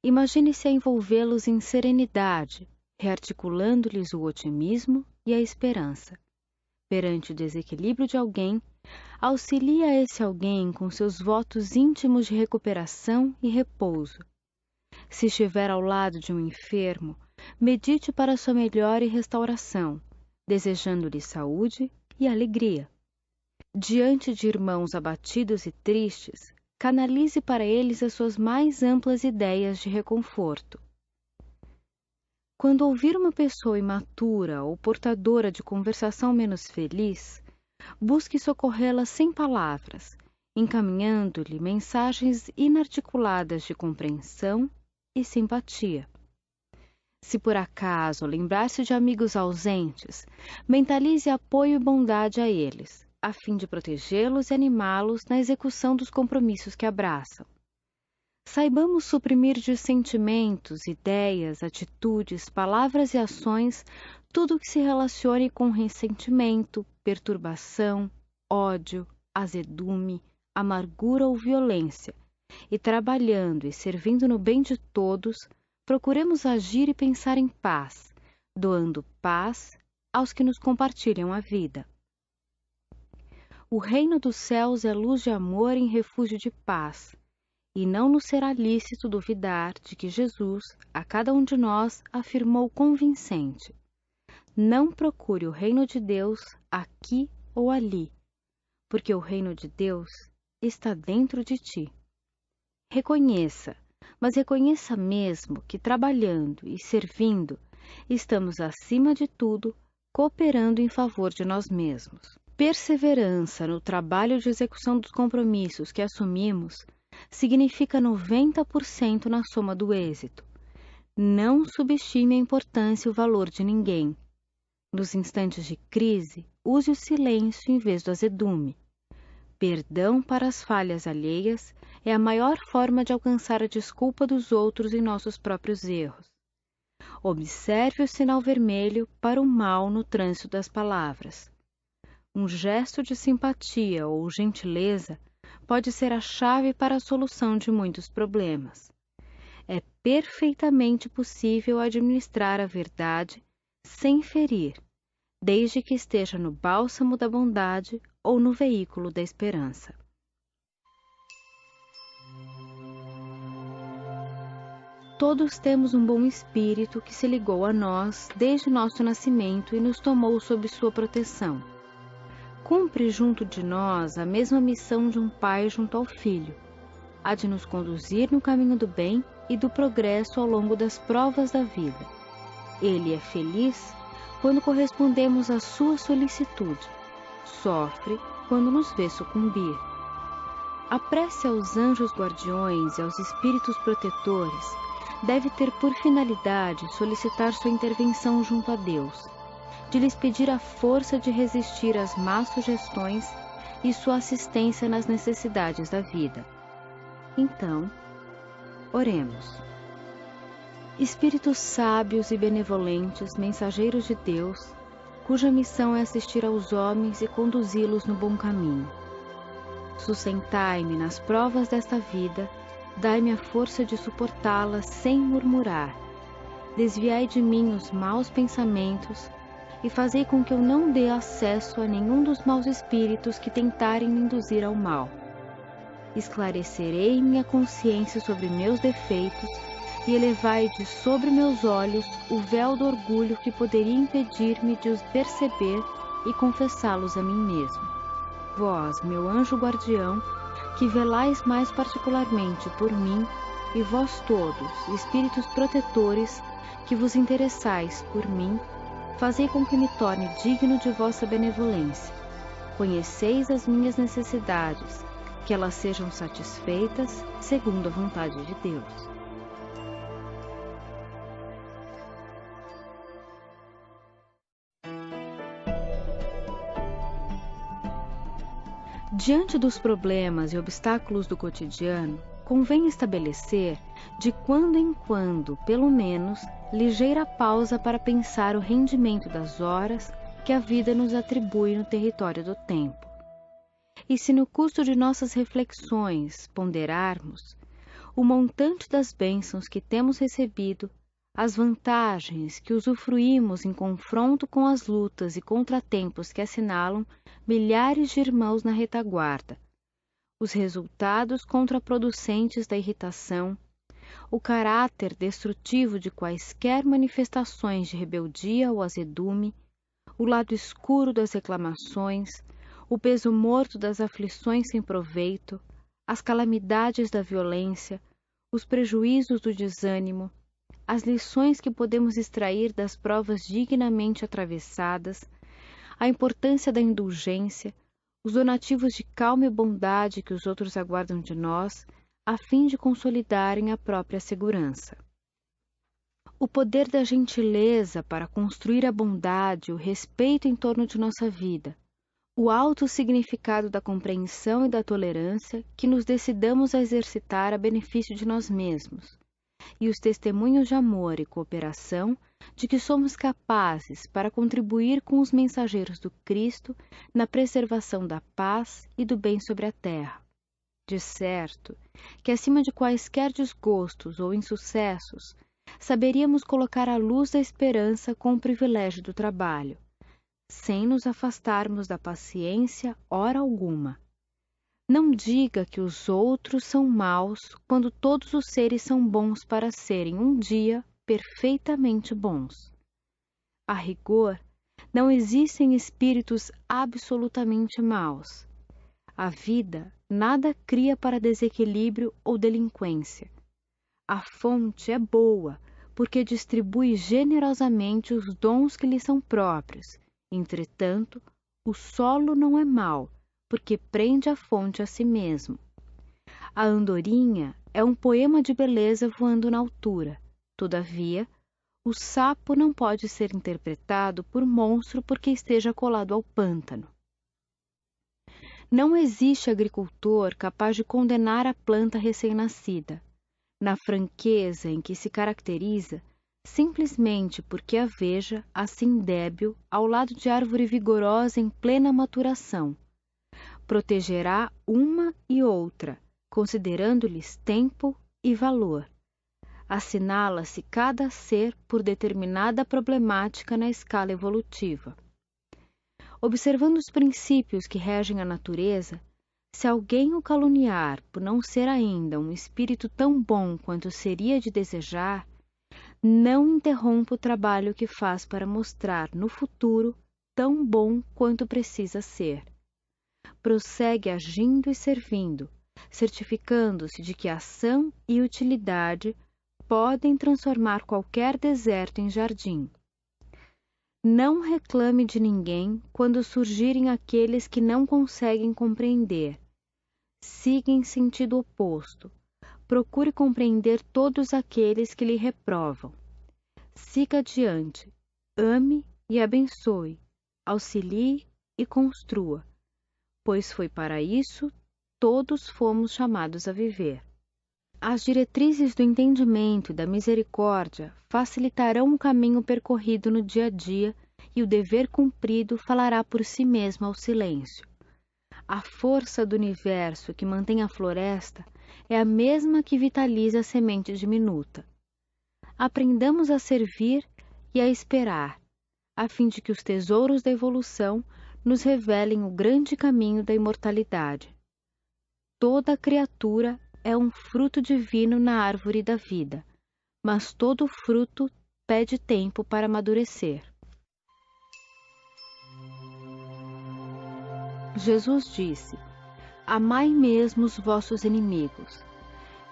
[SPEAKER 1] imagine-se a envolvê-los em serenidade, rearticulando-lhes o otimismo e a esperança. Perante o desequilíbrio de alguém, auxilie a esse alguém com seus votos íntimos de recuperação e repouso. Se estiver ao lado de um enfermo, medite para sua melhora e restauração, desejando-lhe saúde e alegria. Diante de irmãos abatidos e tristes, canalize para eles as suas mais amplas ideias de reconforto. Quando ouvir uma pessoa imatura ou portadora de conversação menos feliz, busque socorrê-la sem palavras, encaminhando-lhe mensagens inarticuladas de compreensão e simpatia. Se por acaso lembrar-se de amigos ausentes, mentalize apoio e bondade a eles, a fim de protegê-los e animá-los na execução dos compromissos que abraçam. Saibamos suprimir de sentimentos, ideias, atitudes, palavras e ações tudo o que se relacione com ressentimento, perturbação, ódio, azedume, amargura ou violência, e trabalhando e servindo no bem de todos, procuremos agir e pensar em paz, doando paz aos que nos compartilham a vida. O reino dos céus é luz de amor em refúgio de paz, e não nos será lícito duvidar de que Jesus, a cada um de nós, afirmou convincente: não procure o reino de Deus aqui ou ali, porque o reino de Deus está dentro de ti. Reconheça, mas reconheça mesmo que trabalhando e servindo, estamos acima de tudo cooperando em favor de nós mesmos. Perseverança no trabalho de execução dos compromissos que assumimos significa 90% na soma do êxito. Não subestime a importância e o valor de ninguém. Nos instantes de crise, use o silêncio em vez do azedume. Perdão para as falhas alheias é a maior forma de alcançar a desculpa dos outros em nossos próprios erros. Observe o sinal vermelho para o mal no trânsito das palavras. Um gesto de simpatia ou gentileza pode ser a chave para a solução de muitos problemas. É perfeitamente possível administrar a verdade sem ferir, desde que esteja no bálsamo da bondade ou no veículo da esperança. Todos temos um bom espírito que se ligou a nós desde nosso nascimento e nos tomou sob sua proteção. Cumpre junto de nós a mesma missão de um pai junto ao filho, a de nos conduzir no caminho do bem e do progresso ao longo das provas da vida. Ele é feliz quando correspondemos à sua solicitude, sofre quando nos vê sucumbir. A prece aos anjos guardiões e aos espíritos protetores deve ter por finalidade solicitar sua intervenção junto a Deus, de lhes pedir a força de resistir às más sugestões e sua assistência nas necessidades da vida. Então, oremos. Espíritos sábios e benevolentes, mensageiros de Deus, cuja missão é assistir aos homens e conduzi-los no bom caminho. Sustentai-me nas provas desta vida, dai-me a força de suportá-las sem murmurar. Desviai de mim os maus pensamentos e fazei com que eu não dê acesso a nenhum dos maus espíritos que tentarem me induzir ao mal. Esclarecerei minha consciência sobre meus defeitos e elevai de sobre meus olhos o véu do orgulho que poderia impedir-me de os perceber e confessá-los a mim mesmo. Vós, meu anjo guardião, que velais mais particularmente por mim, e vós todos, espíritos protetores, que vos interessais por mim, fazei com que me torne digno de vossa benevolência. Conheceis as minhas necessidades, que elas sejam satisfeitas segundo a vontade de Deus. Diante dos problemas e obstáculos do cotidiano, convém estabelecer, de quando em quando, pelo menos, ligeira pausa para pensar o rendimento das horas que a vida nos atribui no território do tempo. E se no curso de nossas reflexões ponderarmos o montante das bênçãos que temos recebido, as vantagens que usufruímos em confronto com as lutas e contratempos que assinalam milhares de irmãos na retaguarda, os resultados contraproducentes da irritação, o caráter destrutivo de quaisquer manifestações de rebeldia ou azedume, o lado escuro das reclamações, o peso morto das aflições sem proveito, as calamidades da violência, os prejuízos do desânimo, as lições que podemos extrair das provas dignamente atravessadas, a importância da indulgência, os donativos de calma e bondade que os outros aguardam de nós, a fim de consolidarem a própria segurança. O poder da gentileza para construir a bondade e o respeito em torno de nossa vida, o alto significado da compreensão e da tolerância que nos decidamos a exercitar a benefício de nós mesmos, e os testemunhos de amor e cooperação de que somos capazes para contribuir com os mensageiros do Cristo na preservação da paz e do bem sobre a terra. De certo, que acima de quaisquer desgostos ou insucessos, saberíamos colocar a luz da esperança com o privilégio do trabalho, sem nos afastarmos da paciência hora alguma. Não diga que os outros são maus quando todos os seres são bons para serem um dia perfeitamente bons. A rigor, não existem espíritos absolutamente maus. A vida nada cria para desequilíbrio ou delinquência. A fonte é boa, porque distribui generosamente os dons que lhe são próprios. Entretanto, o solo não é mau, porque prende a fonte a si mesmo. A andorinha é um poema de beleza voando na altura. Todavia, o sapo não pode ser interpretado por monstro porque esteja colado ao pântano. Não existe agricultor capaz de condenar a planta recém-nascida, na franqueza em que se caracteriza, simplesmente porque a veja assim débil ao lado de árvore vigorosa em plena maturação. Protegerá uma e outra, considerando-lhes tempo e valor. Assinala-se cada ser por determinada problemática na escala evolutiva. Observando os princípios que regem a natureza, se alguém o caluniar por não ser ainda um espírito tão bom quanto seria de desejar, não interrompa o trabalho que faz para mostrar no futuro tão bom quanto precisa ser. Prossegue agindo e servindo, certificando-se de que ação e utilidade podem transformar qualquer deserto em jardim. Não reclame de ninguém quando surgirem aqueles que não conseguem compreender. Siga em sentido oposto. Procure compreender todos aqueles que lhe reprovam. Siga adiante. Ame e abençoe. Auxilie e construa. Pois foi para isso todos fomos chamados a viver. As diretrizes do entendimento e da misericórdia facilitarão o caminho percorrido no dia a dia e o dever cumprido falará por si mesmo ao silêncio. A força do universo que mantém a floresta é a mesma que vitaliza a semente diminuta. Aprendamos a servir e a esperar, a fim de que os tesouros da evolução nos revelem o grande caminho da imortalidade. Toda criatura é um fruto divino na árvore da vida, mas todo fruto pede tempo para amadurecer. Jesus disse: amai mesmo os vossos inimigos.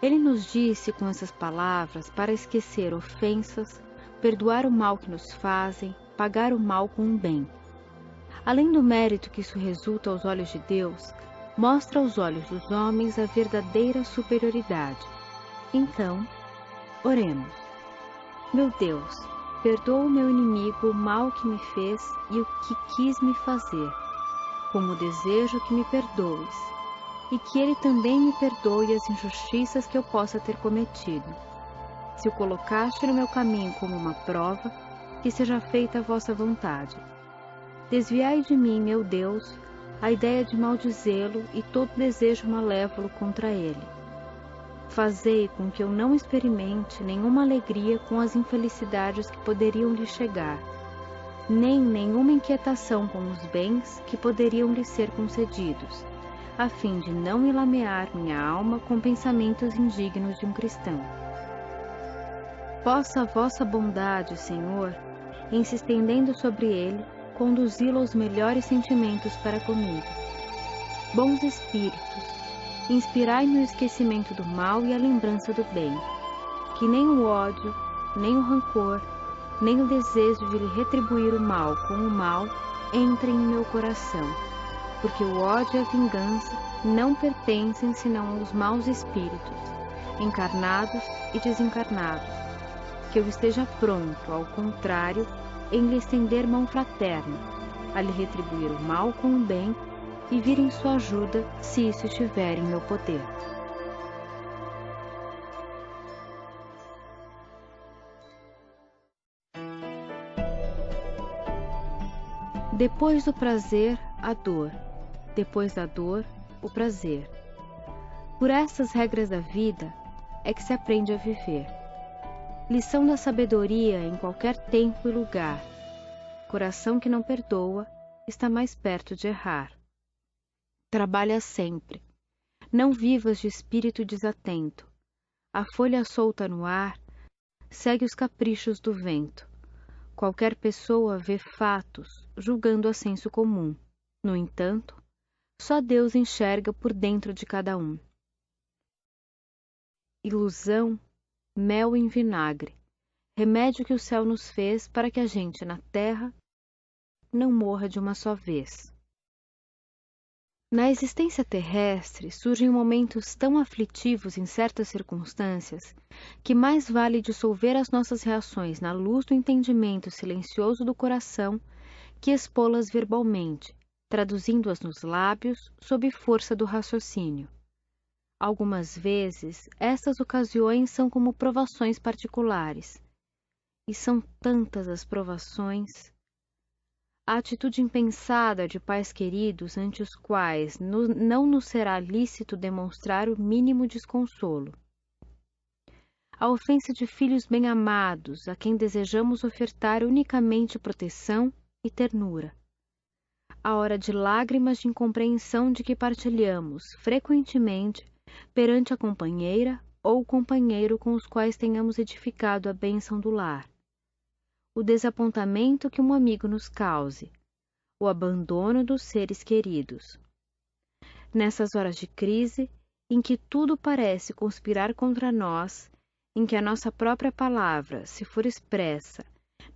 [SPEAKER 1] Ele nos disse com essas palavras para esquecer ofensas, perdoar o mal que nos fazem, pagar o mal com o bem. Além do mérito que isso resulta aos olhos de Deus, mostra aos olhos dos homens a verdadeira superioridade. Então, oremos. Meu Deus, perdoa o meu inimigo o mal que me fez e o que quis me fazer, como desejo que me perdoes, e que ele também me perdoe as injustiças que eu possa ter cometido. Se o colocaste no meu caminho como uma prova, que seja feita a vossa vontade. Desviai de mim, meu Deus, a ideia de maldizê-lo e todo desejo malévolo contra ele. Fazei com que eu não experimente nenhuma alegria com as infelicidades que poderiam lhe chegar, nem nenhuma inquietação com os bens que poderiam lhe ser concedidos, a fim de não enlamear minha alma com pensamentos indignos de um cristão. Possa a vossa bondade, Senhor, em se estendendo sobre ele, conduzi-lo aos melhores sentimentos para comigo. Bons Espíritos, inspirai-me o esquecimento do mal e a lembrança do bem, que nem o ódio, nem o rancor, nem o desejo de lhe retribuir o mal com o mal entrem em meu coração, porque o ódio e a vingança não pertencem senão aos maus espíritos, encarnados e desencarnados, que eu esteja pronto, ao contrário, em lhe estender mão fraterna, a lhe retribuir o mal com o bem e vir em sua ajuda, se isso estiver em meu poder. Depois do prazer, a dor. Depois da dor, o prazer. Por essas regras da vida é que se aprende a viver. Lição da sabedoria em qualquer tempo e lugar. Coração que não perdoa está mais perto de errar. Trabalha sempre. Não vivas de espírito desatento. A folha solta no ar segue os caprichos do vento. Qualquer pessoa vê fatos, julgando a senso comum. No entanto, só Deus enxerga por dentro de cada um. Ilusão, mel em vinagre, remédio que o céu nos fez para que a gente na terra não morra de uma só vez. Na existência terrestre surgem momentos tão aflitivos em certas circunstâncias que mais vale dissolver as nossas reações na luz do entendimento silencioso do coração que expô-las verbalmente, traduzindo-as nos lábios sob força do raciocínio. Algumas vezes, estas ocasiões são como provações particulares, e são tantas as provações. A atitude impensada de pais queridos ante os quais não nos será lícito demonstrar o mínimo desconsolo. A ofensa de filhos bem-amados a quem desejamos ofertar unicamente proteção e ternura. A hora de lágrimas de incompreensão de que partilhamos, frequentemente, perante a companheira ou o companheiro com os quais tenhamos edificado a bênção do lar. O desapontamento que um amigo nos cause, o abandono dos seres queridos. Nessas horas de crise, em que tudo parece conspirar contra nós, em que a nossa própria palavra, se for expressa,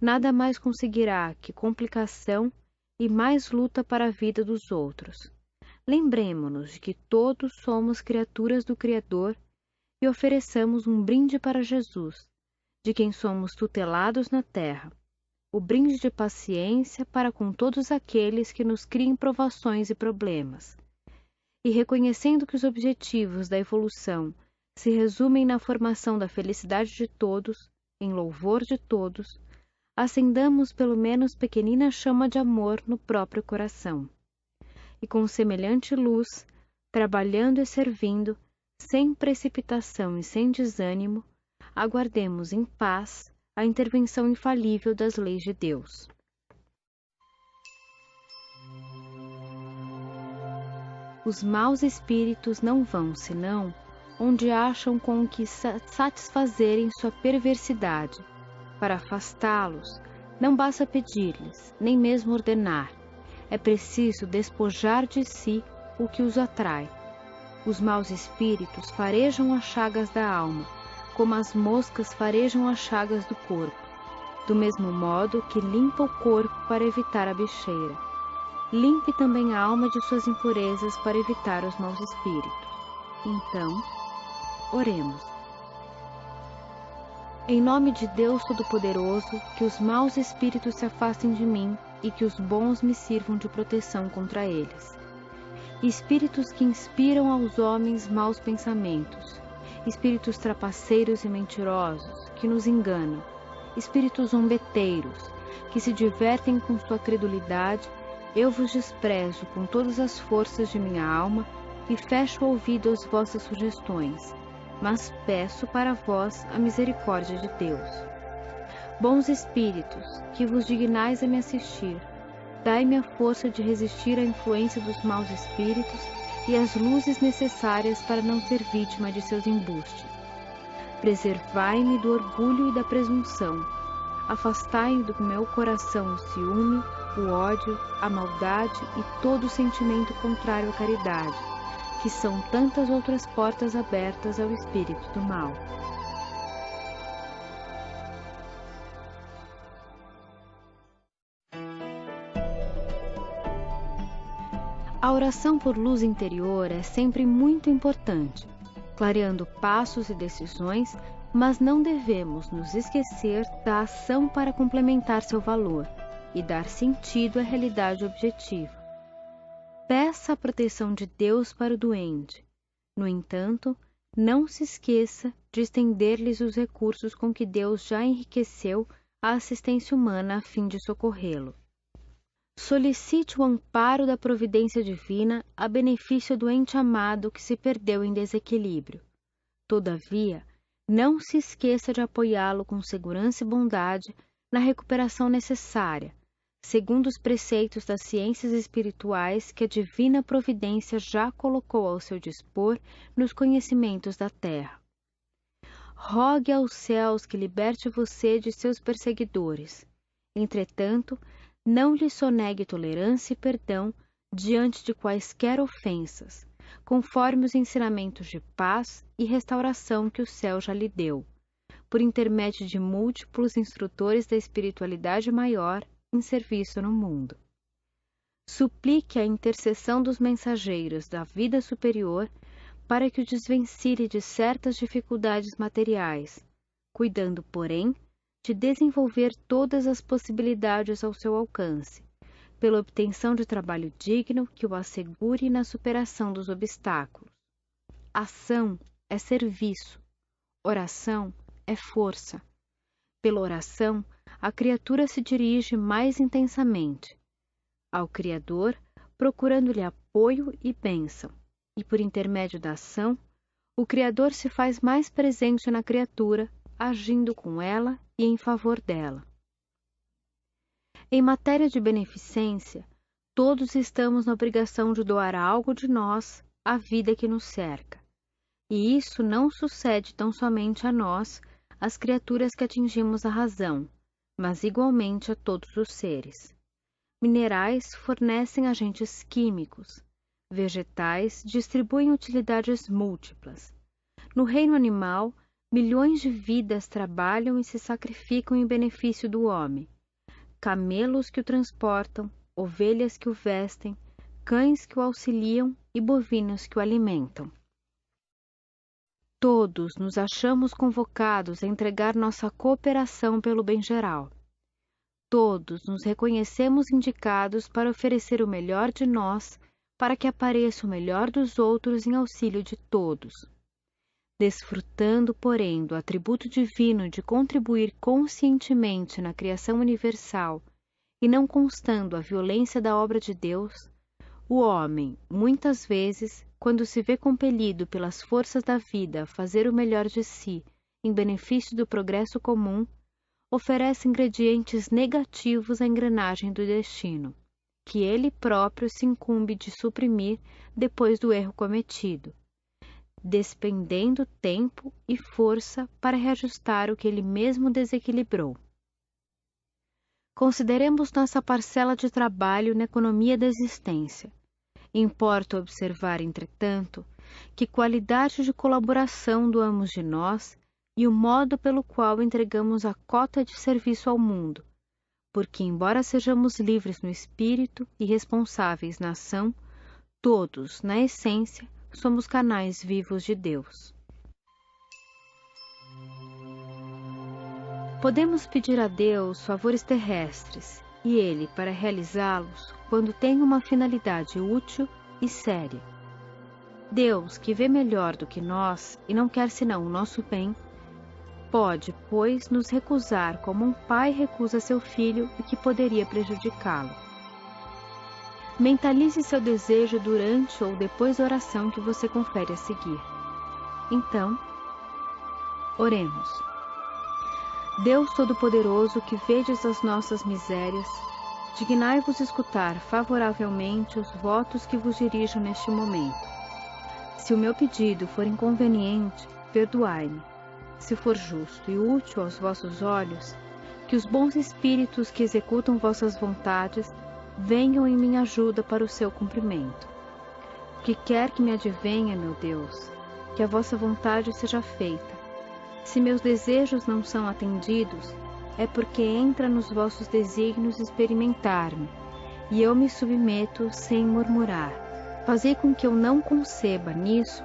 [SPEAKER 1] nada mais conseguirá que complicação e mais luta para a vida dos outros. Lembremo-nos de que todos somos criaturas do Criador e ofereçamos um brinde para Jesus, de quem somos tutelados na terra, o brinde de paciência para com todos aqueles que nos criem provações e problemas. E reconhecendo que os objetivos da evolução se resumem na formação da felicidade de todos, em louvor de todos, acendamos pelo menos pequenina chama de amor no próprio coração. E com semelhante luz, trabalhando e servindo, sem precipitação e sem desânimo, aguardemos em paz a intervenção infalível das leis de Deus. Os maus espíritos não vão, senão, onde acham com que satisfazerem sua perversidade. Para afastá-los, não basta pedir-lhes, nem mesmo ordenar. É preciso despojar de si o que os atrai. Os maus espíritos farejam as chagas da alma, como as moscas farejam as chagas do corpo, do mesmo modo que limpa o corpo para evitar a bicheira. Limpe também a alma de suas impurezas para evitar os maus espíritos. Então, oremos. Em nome de Deus Todo-Poderoso, que os maus espíritos se afastem de mim e que os bons me sirvam de proteção contra eles. Espíritos que inspiram aos homens maus pensamentos, espíritos trapaceiros e mentirosos que nos enganam, espíritos zombeteiros que se divertem com sua credulidade, eu vos desprezo com todas as forças de minha alma e fecho o ouvido às vossas sugestões, mas peço para vós a misericórdia de Deus. Bons espíritos, que vos dignais a me assistir, dai-me a força de resistir à influência dos maus espíritos e as luzes necessárias para não ser vítima de seus embustes. Preservai-me do orgulho e da presunção. Afastai do meu coração o ciúme, o ódio, a maldade e todo sentimento contrário à caridade, que são tantas outras portas abertas ao espírito do mal. A oração por luz interior é sempre muito importante, clareando passos e decisões, mas não devemos nos esquecer da ação para complementar seu valor e dar sentido à realidade objetiva. Peça a proteção de Deus para o doente. No entanto, não se esqueça de estender-lhes os recursos com que Deus já enriqueceu a assistência humana a fim de socorrê-lo. Solicite o amparo da providência divina a benefício do ente amado que se perdeu em desequilíbrio. Todavia, não se esqueça de apoiá-lo com segurança e bondade na recuperação necessária, segundo os preceitos das ciências espirituais que a divina providência já colocou ao seu dispor nos conhecimentos da terra. Rogue aos céus que liberte você de seus perseguidores. Entretanto, não lhe sonegue tolerância e perdão diante de quaisquer ofensas, conforme os ensinamentos de paz e restauração que o céu já lhe deu, por intermédio de múltiplos instrutores da espiritualidade maior em serviço no mundo. Suplique a intercessão dos mensageiros da vida superior para que o desvencilhe de certas dificuldades materiais, cuidando, porém, de desenvolver todas as possibilidades ao seu alcance, pela obtenção de trabalho digno que o assegure na superação dos obstáculos. Ação é serviço, oração é força. Pela oração, a criatura se dirige mais intensamente ao Criador, procurando-lhe apoio e bênção, e por intermédio da ação, o Criador se faz mais presente na criatura, agindo com ela e em favor dela. Em matéria de beneficência, todos estamos na obrigação de doar algo de nós à vida que nos cerca, e isso não sucede tão somente a nós, as criaturas que atingimos a razão, mas igualmente a todos os seres. Minerais fornecem agentes químicos, vegetais distribuem utilidades múltiplas. No reino animal, Milhões de vidas trabalham e se sacrificam em benefício do homem. Camelos que o transportam, ovelhas que o vestem, cães que o auxiliam e bovinos que o alimentam. Todos nos achamos convocados a entregar nossa cooperação pelo bem geral. Todos nos reconhecemos indicados para oferecer o melhor de nós, para que apareça o melhor dos outros em auxílio de todos. Desfrutando, porém, do atributo divino de contribuir conscientemente na criação universal e não constando a violência da obra de Deus, o homem, muitas vezes, quando se vê compelido pelas forças da vida a fazer o melhor de si em benefício do progresso comum, oferece ingredientes negativos à engrenagem do destino, que ele próprio se incumbe de suprimir depois do erro cometido, despendendo tempo e força para reajustar o que ele mesmo desequilibrou. Consideremos nossa parcela de trabalho na economia da existência. Importa observar, entretanto, que qualidade de colaboração doamos de nós e o modo pelo qual entregamos a cota de serviço ao mundo, porque, embora sejamos livres no espírito e responsáveis na ação, todos, na essência, somos canais vivos de Deus. Podemos pedir a Deus favores terrestres, e Ele, para realizá-los, quando tem uma finalidade útil e séria. Deus, que vê melhor do que nós e não quer senão o nosso bem, pode, pois, nos recusar como um pai recusa seu filho e que poderia prejudicá-lo. Mentalize seu desejo durante ou depois da oração que você confere a seguir. Então, oremos. Deus Todo-Poderoso, que vedes as nossas misérias, dignai-vos escutar favoravelmente os votos que vos dirijo neste momento. Se o meu pedido for inconveniente, perdoai-me. Se for justo e útil aos vossos olhos, que os bons espíritos que executam vossas vontades venham em minha ajuda para o seu cumprimento. O que quer que me advenha, meu Deus, que a vossa vontade seja feita. Se meus desejos não são atendidos, é porque entra nos vossos desígnios experimentar-me, e eu me submeto sem murmurar. Fazei com que eu não conceba nisso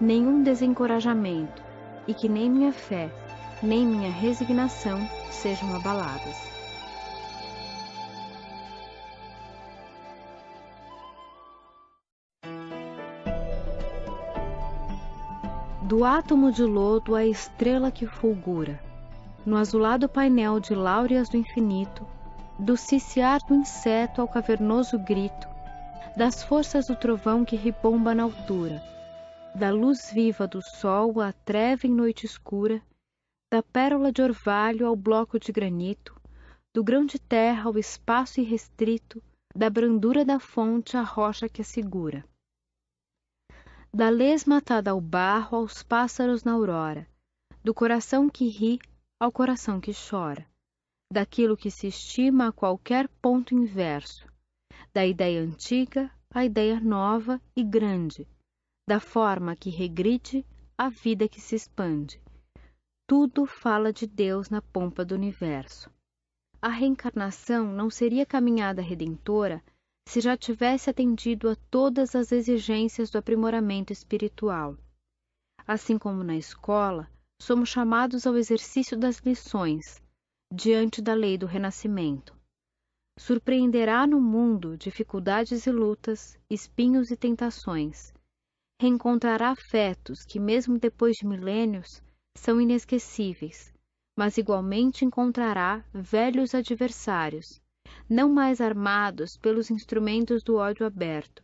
[SPEAKER 1] nenhum desencorajamento, e que nem minha fé, nem minha resignação sejam abaladas. Do átomo de lodo à estrela que fulgura, no azulado painel de láureas do infinito, do ciciar do inseto ao cavernoso grito, das forças do trovão que ribomba na altura, da luz viva do sol à treva em noite escura, da pérola de orvalho ao bloco de granito, do grão de terra ao espaço irrestrito, da brandura da fonte à rocha que a segura. Da lesma atada ao barro aos pássaros na aurora, do coração que ri ao coração que chora, daquilo que se estima a qualquer ponto inverso, da ideia antiga à ideia nova e grande, da forma que regride à vida que se expande. Tudo fala de Deus na pompa do universo. A reencarnação não seria caminhada redentora se já tivesse atendido a todas as exigências do aprimoramento espiritual. Assim como na escola, somos chamados ao exercício das lições, diante da lei do renascimento. Surpreenderá no mundo dificuldades e lutas, espinhos e tentações. Reencontrará afetos que, mesmo depois de milênios, são inesquecíveis, mas igualmente encontrará velhos adversários, não mais armados pelos instrumentos do ódio aberto,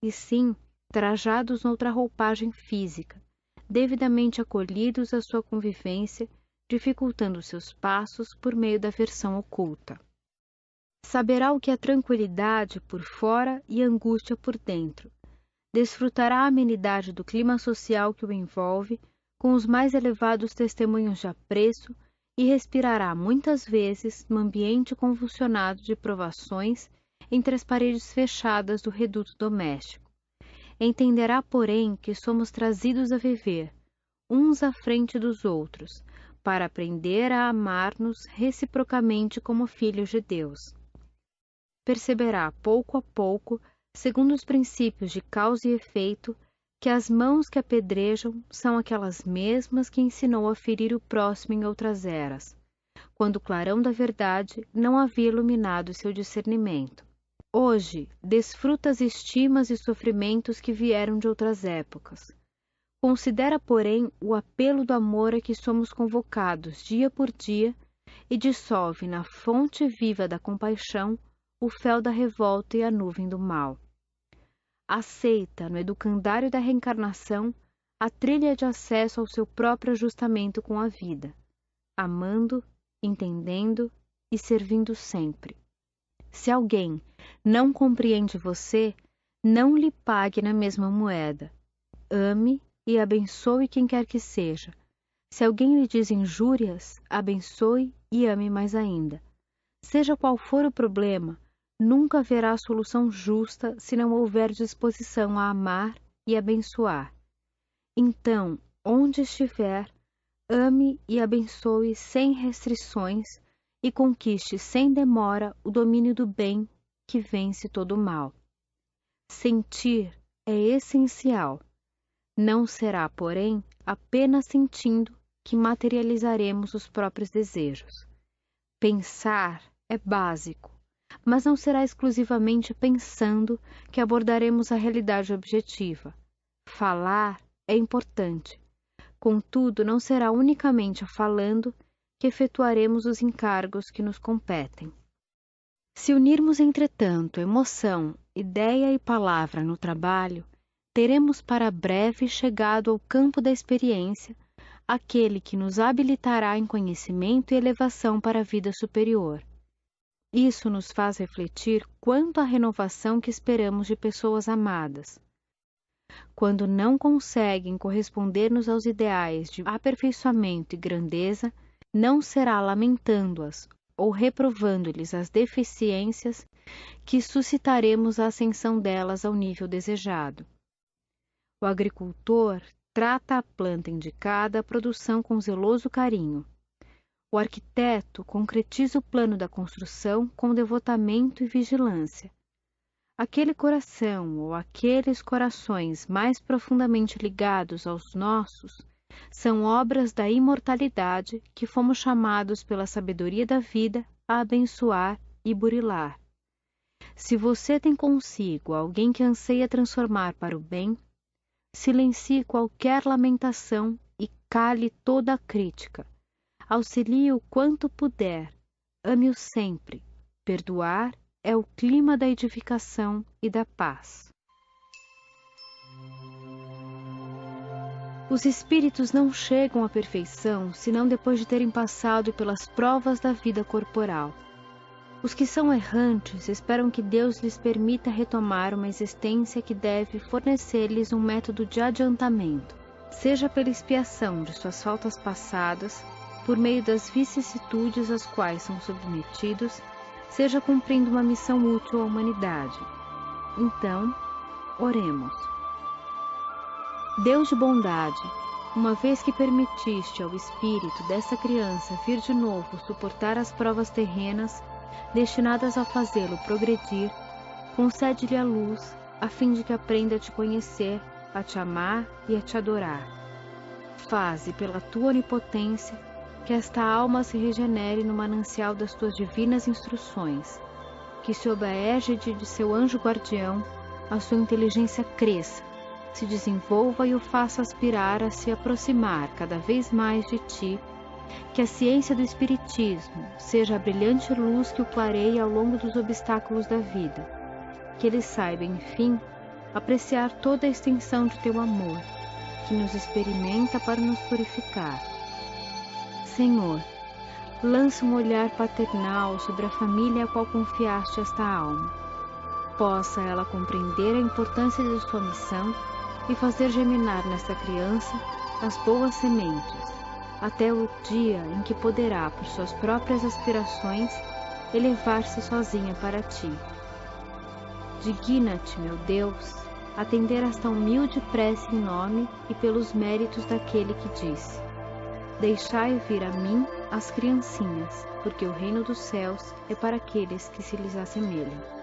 [SPEAKER 1] e sim trajados noutra roupagem física, devidamente acolhidos à sua convivência, dificultando seus passos por meio da aversão oculta. Saberá o que é tranquilidade por fora e angústia por dentro. Desfrutará a amenidade do clima social que o envolve, com os mais elevados testemunhos de apreço, e respirará muitas vezes no ambiente convulsionado de provações entre as paredes fechadas do reduto doméstico. Entenderá, porém, que somos trazidos a viver, uns à frente dos outros, para aprender a amar-nos reciprocamente como filhos de Deus. Perceberá pouco a pouco, segundo os princípios de causa e efeito, que as mãos que apedrejam são aquelas mesmas que ensinou a ferir o próximo em outras eras, quando o clarão da verdade não havia iluminado seu discernimento. Hoje, desfruta as estimas e sofrimentos que vieram de outras épocas. Considera, porém, o apelo do amor a que somos convocados dia por dia e dissolve na fonte viva da compaixão o fel da revolta e a nuvem do mal. Aceita, no educandário da reencarnação, a trilha de acesso ao seu próprio ajustamento com a vida, amando, entendendo e servindo sempre. Se alguém não compreende você, não lhe pague na mesma moeda. Ame e abençoe quem quer que seja. Se alguém lhe diz injúrias, abençoe e ame mais ainda. Seja qual for o problema, nunca haverá solução justa se não houver disposição a amar e abençoar. Então, onde estiver, ame e abençoe sem restrições e conquiste sem demora o domínio do bem que vence todo o mal. Sentir é essencial. Não será, porém, apenas sentindo que materializaremos os próprios desejos. Pensar é básico, mas não será exclusivamente pensando que abordaremos a realidade objetiva. Falar é importante, contudo, não será unicamente falando que efetuaremos os encargos que nos competem. Se unirmos, entretanto, emoção, ideia e palavra no trabalho, teremos para breve chegado ao campo da experiência, aquele que nos habilitará em conhecimento e elevação para a vida superior. Isso nos faz refletir quanto à renovação que esperamos de pessoas amadas. Quando não conseguem corresponder-nos aos ideais de aperfeiçoamento e grandeza, não será lamentando-as ou reprovando-lhes as deficiências que suscitaremos a ascensão delas ao nível desejado. O agricultor trata a planta indicada à produção com zeloso carinho. O arquiteto concretiza o plano da construção com devotamento e vigilância. Aquele coração ou aqueles corações mais profundamente ligados aos nossos são obras da imortalidade que fomos chamados pela sabedoria da vida a abençoar e burilar. Se você tem consigo alguém que anseia transformar para o bem, silencie qualquer lamentação e cale toda a crítica. Auxilie o quanto puder, ame-o sempre. Perdoar é o clima da edificação e da paz. Os espíritos não chegam à perfeição senão depois de terem passado pelas provas da vida corporal. Os que são errantes esperam que Deus lhes permita retomar uma existência que deve fornecer-lhes um método de adiantamento, seja pela expiação de suas faltas passadas, por meio das vicissitudes às quais são submetidos, seja cumprindo uma missão útil à humanidade. Então, oremos. Deus de bondade, uma vez que permitiste ao espírito dessa criança vir de novo suportar as provas terrenas destinadas a fazê-lo progredir, concede-lhe a luz, a fim de que aprenda a te conhecer, a te amar e a te adorar. Faze, pela tua onipotência, que esta alma se regenere no manancial das tuas divinas instruções, que sob a égide de seu anjo guardião, a sua inteligência cresça, se desenvolva e o faça aspirar a se aproximar cada vez mais de ti, que a ciência do Espiritismo seja a brilhante luz que o clareie ao longo dos obstáculos da vida, que ele saiba, enfim, apreciar toda a extensão de teu amor, que nos experimenta para nos purificar. Senhor, lança um olhar paternal sobre a família a qual confiaste esta alma. Possa ela compreender a importância de sua missão e fazer germinar nesta criança as boas sementes, até o dia em que poderá, por suas próprias aspirações, elevar-se sozinha para ti. Digna-te, meu Deus, atender esta humilde prece em nome e pelos méritos daquele que disse: Deixai vir a mim as criancinhas, porque o reino dos céus é para aqueles que se lhes assemelham.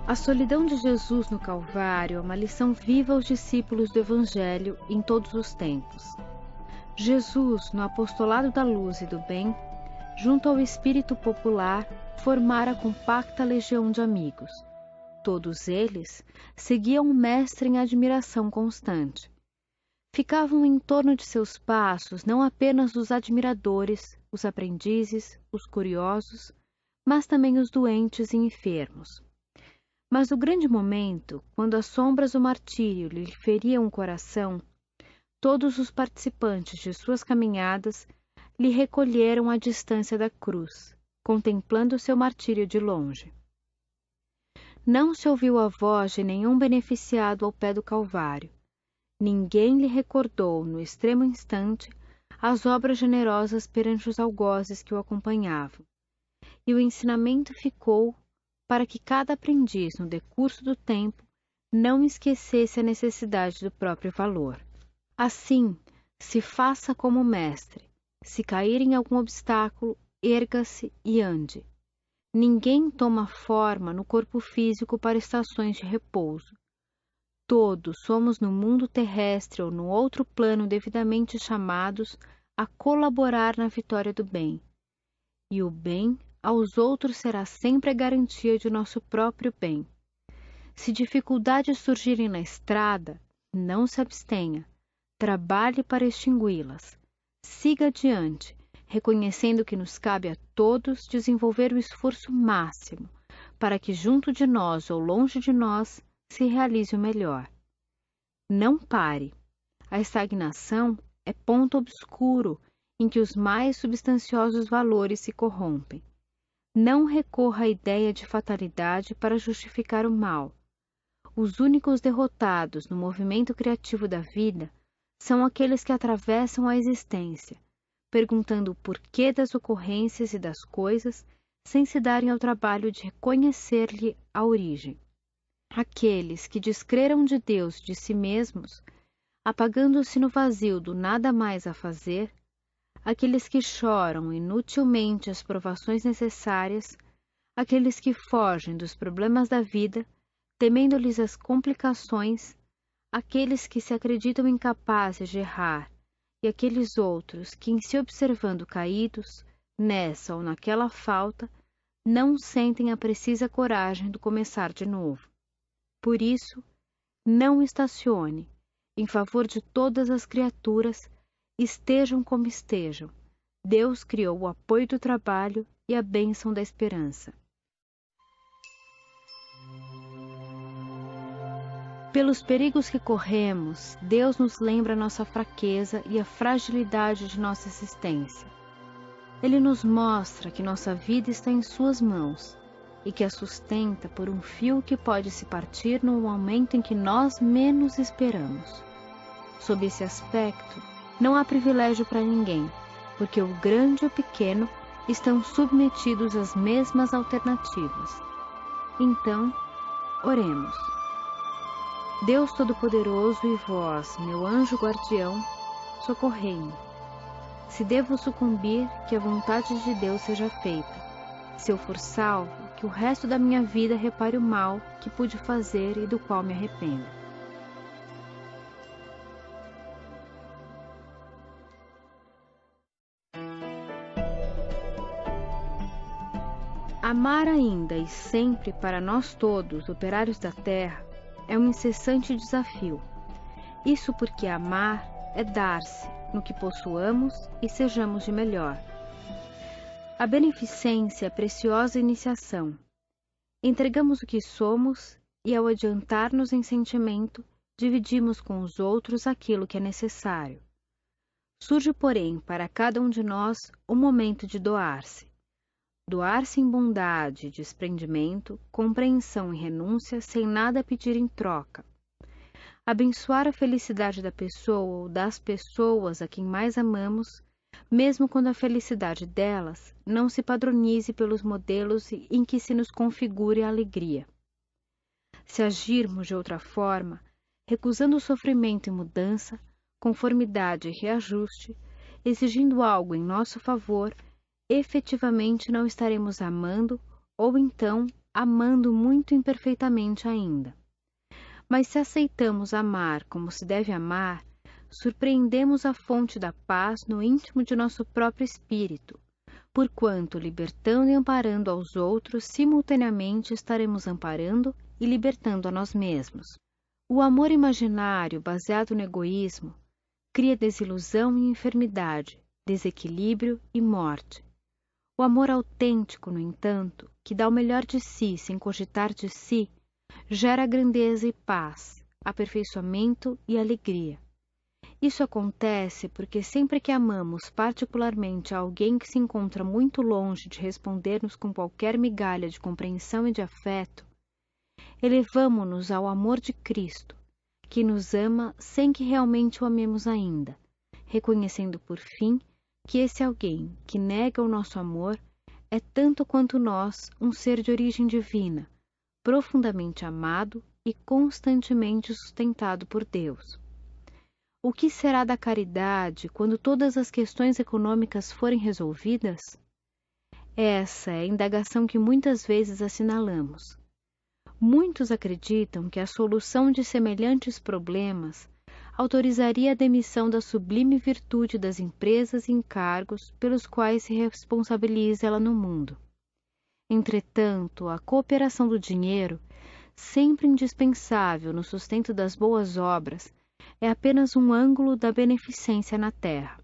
[SPEAKER 1] A solidão de Jesus no Calvário é uma lição viva aos discípulos do Evangelho em todos os tempos. Jesus, no apostolado da luz e do bem, junto ao espírito popular, formara a compacta legião de amigos. Todos eles seguiam o Mestre em admiração constante. Ficavam em torno de seus passos não apenas os admiradores, os aprendizes, os curiosos, mas também os doentes e enfermos. Mas no grande momento, quando as sombras do martírio lhe feriam o coração, todos os participantes de suas caminhadas lhe recolheram à distância da cruz, contemplando seu martírio de longe. Não se ouviu a voz de nenhum beneficiado ao pé do Calvário. Ninguém lhe recordou, no extremo instante, as obras generosas perante os algozes que o acompanhavam. E o ensinamento ficou para que cada aprendiz, no decurso do tempo, não esquecesse a necessidade do próprio valor. Assim, se faça como o mestre. Se cair em algum obstáculo, erga-se e ande. Ninguém toma forma no corpo físico para estações de repouso. Todos somos no mundo terrestre ou no outro plano devidamente chamados a colaborar na vitória do bem. E o bem aos outros será sempre a garantia de nosso próprio bem. Se dificuldades surgirem na estrada, não se abstenha. Trabalhe para extingui-las. Siga adiante, reconhecendo que nos cabe a todos desenvolver o esforço máximo para que junto de nós ou longe de nós se realize o melhor. Não pare. A estagnação é ponto obscuro em que os mais substanciosos valores se corrompem. Não recorra à ideia de fatalidade para justificar o mal. Os únicos derrotados no movimento criativo da vida são aqueles que atravessam a existência, perguntando o porquê das ocorrências e das coisas, sem se darem ao trabalho de reconhecer-lhe a origem. Aqueles que descreram de Deus de si mesmos, apagando-se no vazio do nada mais a fazer, aqueles que choram inutilmente as provações necessárias, aqueles que fogem dos problemas da vida, temendo-lhes as complicações, aqueles que se acreditam incapazes de errar, e aqueles outros que, em se observando caídos, nessa ou naquela falta, não sentem a precisa coragem do começar de novo. Por isso, não estacione, em favor de todas as criaturas, estejam como estejam. Deus criou o apoio do trabalho e a bênção da esperança. Pelos perigos que corremos, Deus nos lembra a nossa fraqueza e a fragilidade de nossa existência. Ele nos mostra que nossa vida está em suas mãos e que a sustenta por um fio que pode se partir no momento em que nós menos esperamos. Sob esse aspecto, não há privilégio para ninguém, porque o grande e o pequeno estão submetidos às mesmas alternativas. Então, oremos. Deus Todo-Poderoso e vós, meu anjo guardião, socorrei-me. Se devo sucumbir, que a vontade de Deus seja feita. Se eu for salvo, que o resto da minha vida repare o mal que pude fazer e do qual me arrependo. Amar ainda e sempre para nós todos, operários da terra, é um incessante desafio. Isso porque amar é dar-se no que possuamos e sejamos de melhor. A beneficência é preciosa iniciação. Entregamos o que somos e, ao adiantar-nos em sentimento, dividimos com os outros aquilo que é necessário. Surge, porém, para cada um de nós o momento de doar-se. Doar-se em bondade, desprendimento, compreensão e renúncia, sem nada pedir em troca. Abençoar a felicidade da pessoa ou das pessoas a quem mais amamos, mesmo quando a felicidade delas não se padronize pelos modelos em que se nos configure a alegria. Se agirmos de outra forma, recusando o sofrimento e mudança, conformidade e reajuste, exigindo algo em nosso favor, efetivamente não estaremos amando, ou então amando muito imperfeitamente ainda. Mas se aceitamos amar como se deve amar, surpreendemos a fonte da paz no íntimo de nosso próprio espírito, porquanto, libertando e amparando aos outros, simultaneamente estaremos amparando e libertando a nós mesmos. O amor imaginário, baseado no egoísmo, cria desilusão e enfermidade, desequilíbrio e morte. O amor autêntico, no entanto, que dá o melhor de si sem cogitar de si, gera grandeza e paz, aperfeiçoamento e alegria. Isso acontece porque sempre que amamos particularmente a alguém que se encontra muito longe de responder-nos com qualquer migalha de compreensão e de afeto, elevamo-nos ao amor de Cristo, que nos ama sem que realmente o amemos ainda, reconhecendo por fim que esse alguém que nega o nosso amor é tanto quanto nós um ser de origem divina, profundamente amado e constantemente sustentado por Deus. O que será da caridade quando todas as questões econômicas forem resolvidas? Essa é a indagação que muitas vezes assinalamos. Muitos acreditam que a solução de semelhantes problemas autorizaria a demissão da sublime virtude das empresas e encargos pelos quais se responsabiliza ela no mundo. Entretanto, a cooperação do dinheiro, sempre indispensável no sustento das boas obras, é apenas um ângulo da beneficência na terra.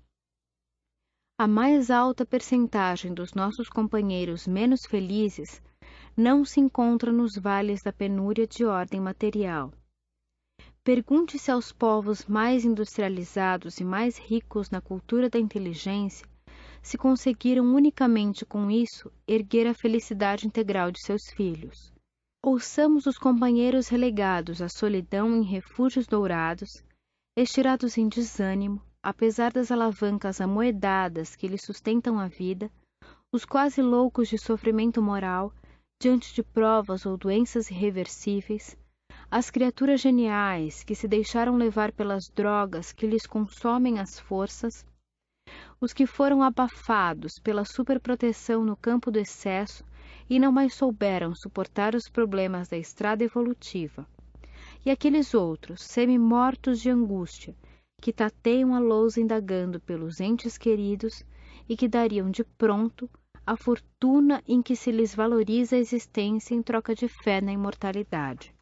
[SPEAKER 1] A mais alta percentagem dos nossos companheiros menos felizes não se encontra nos vales da penúria de ordem material. Pergunte-se aos povos mais industrializados e mais ricos na cultura da inteligência se conseguiram unicamente com isso erguer a felicidade integral de seus filhos. Ouçamos os companheiros relegados à solidão em refúgios dourados, estirados em desânimo, apesar das alavancas amoedadas que lhes sustentam a vida, os quase loucos de sofrimento moral, diante de provas ou doenças irreversíveis, as criaturas geniais que se deixaram levar pelas drogas que lhes consomem as forças, os que foram abafados pela superproteção no campo do excesso e não mais souberam suportar os problemas da estrada evolutiva, e aqueles outros, semi-mortos de angústia, que tateiam a lousa indagando pelos entes queridos e que dariam de pronto a fortuna em que se lhes valoriza a existência em troca de fé na imortalidade.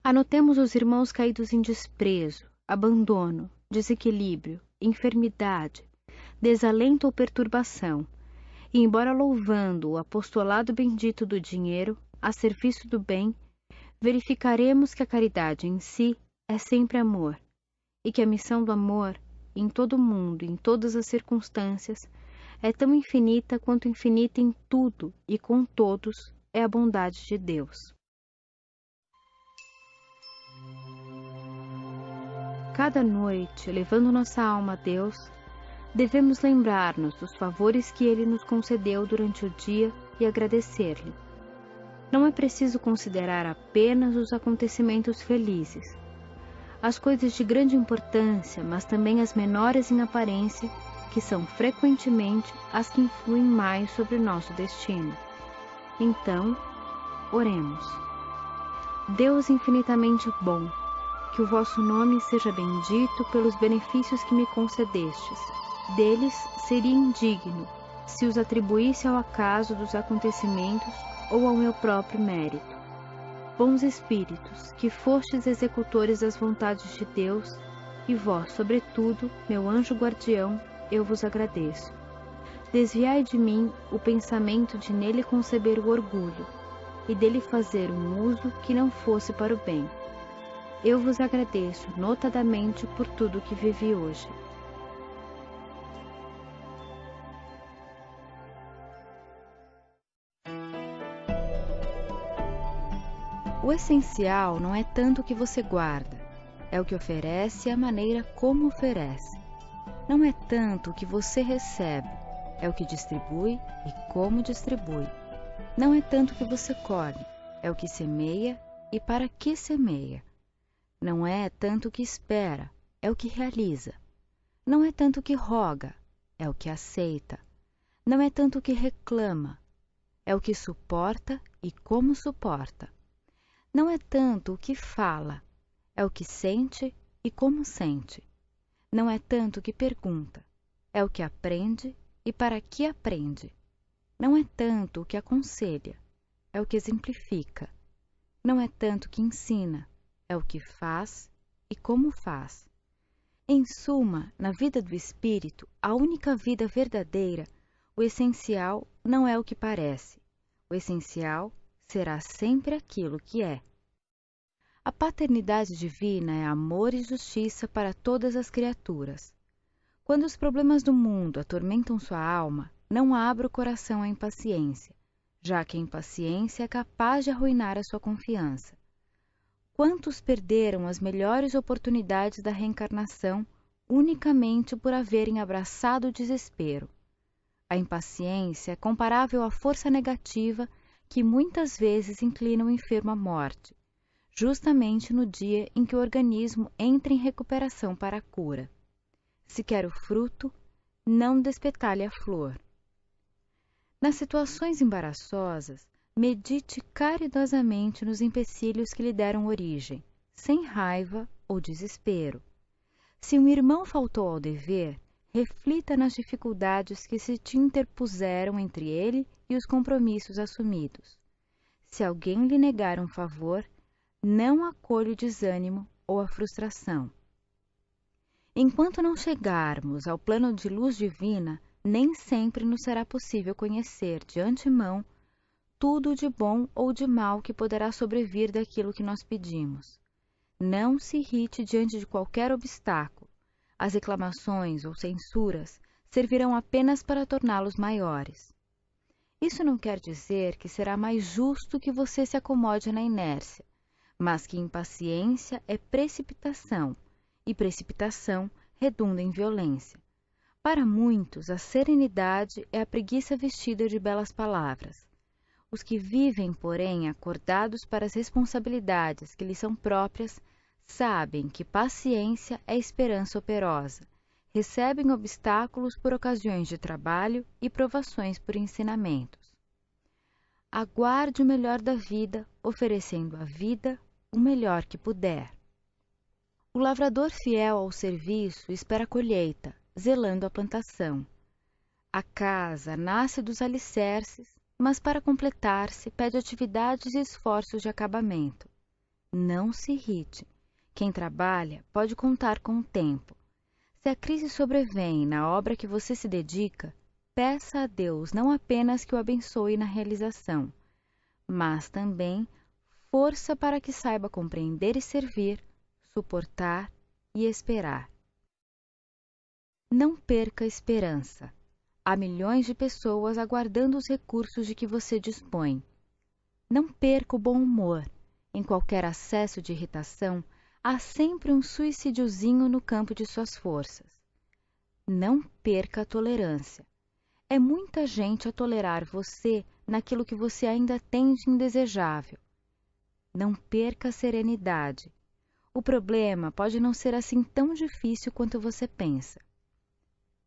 [SPEAKER 1] Anotemos os irmãos caídos em desprezo, abandono, desequilíbrio, enfermidade, desalento ou perturbação, e embora louvando o apostolado bendito do dinheiro a serviço do bem, verificaremos que a caridade em si é sempre amor, e que a missão do amor, em todo o mundo, em todas as circunstâncias, é tão infinita quanto infinita em tudo e com todos é a bondade de Deus. Cada noite, elevando nossa alma a Deus, devemos lembrar-nos dos favores que Ele nos concedeu durante o dia e agradecer-lhe. Não é preciso considerar apenas os acontecimentos felizes, as coisas de grande importância, mas também as menores em aparência, que são frequentemente as que influem mais sobre nosso destino. Então, oremos. Deus infinitamente bom, que o vosso nome seja bendito pelos benefícios que me concedestes. Deles seria indigno se os atribuísse ao acaso dos acontecimentos ou ao meu próprio mérito. Bons espíritos, que fostes executores das vontades de Deus, e vós, sobretudo, meu anjo guardião, eu vos agradeço. Desviai de mim o pensamento de nele conceber o orgulho, e dele fazer um uso que não fosse para o bem. Eu vos agradeço notadamente por tudo que vivi hoje. O essencial não é tanto o que você guarda, é o que oferece e a maneira como oferece. Não é tanto o que você recebe, é o que distribui e como distribui. Não é tanto o que você colhe, é o que semeia e para que semeia. Não é tanto o que espera, é o que realiza. Não é tanto o que roga, é o que aceita. Não é tanto o que reclama, é o que suporta e como suporta. Não é tanto o que fala, é o que sente e como sente. Não é tanto o que pergunta, é o que aprende e para que aprende. Não é tanto o que aconselha, é o que exemplifica. Não é tanto o que ensina, é o que faz e como faz. Em suma, na vida do espírito, a única vida verdadeira, o essencial não é o que parece. O essencial será sempre aquilo que é. A paternidade divina é amor e justiça para todas as criaturas. Quando os problemas do mundo atormentam sua alma, não abra o coração à impaciência, já que a impaciência é capaz de arruinar a sua confiança. Quantos perderam as melhores oportunidades da reencarnação unicamente por haverem abraçado o desespero? A impaciência é comparável à força negativa que muitas vezes inclina o enfermo à morte, justamente no dia em que o organismo entra em recuperação para a cura. Se quer o fruto, não despetalhe a flor. Nas situações embaraçosas, medite caridosamente nos empecilhos que lhe deram origem, sem raiva ou desespero. Se um irmão faltou ao dever, reflita nas dificuldades que se te interpuseram entre ele e os compromissos assumidos. Se alguém lhe negar um favor, não acolha o desânimo ou a frustração. Enquanto não chegarmos ao plano de luz divina, nem sempre nos será possível conhecer de antemão tudo de bom ou de mal que poderá sobrevir daquilo que nós pedimos. Não se irrite diante de qualquer obstáculo. As reclamações ou censuras servirão apenas para torná-los maiores. Isso não quer dizer que será mais justo que você se acomode na inércia, mas que impaciência é precipitação, e precipitação redunda em violência. Para muitos, a serenidade é a preguiça vestida de belas palavras. Os que vivem, porém, acordados para as responsabilidades que lhes são próprias, sabem que paciência é esperança operosa, recebem obstáculos por ocasiões de trabalho e provações por ensinamentos. Aguarde o melhor da vida, oferecendo à vida o melhor que puder. O lavrador fiel ao serviço espera a colheita, zelando a plantação. A casa nasce dos alicerces, mas para completar-se pede atividades e esforços de acabamento. Não se irrite. Quem trabalha pode contar com o tempo. Se a crise sobrevém na obra que você se dedica, peça a Deus não apenas que o abençoe na realização, mas também força para que saiba compreender e servir, suportar e esperar. Não perca a esperança. Há milhões de pessoas aguardando os recursos de que você dispõe. Não perca o bom humor. Em qualquer acesso de irritação, há sempre um suicidiozinho no campo de suas forças. Não perca a tolerância. É muita gente a tolerar você naquilo que você ainda tem de indesejável. Não perca a serenidade. O problema pode não ser assim tão difícil quanto você pensa.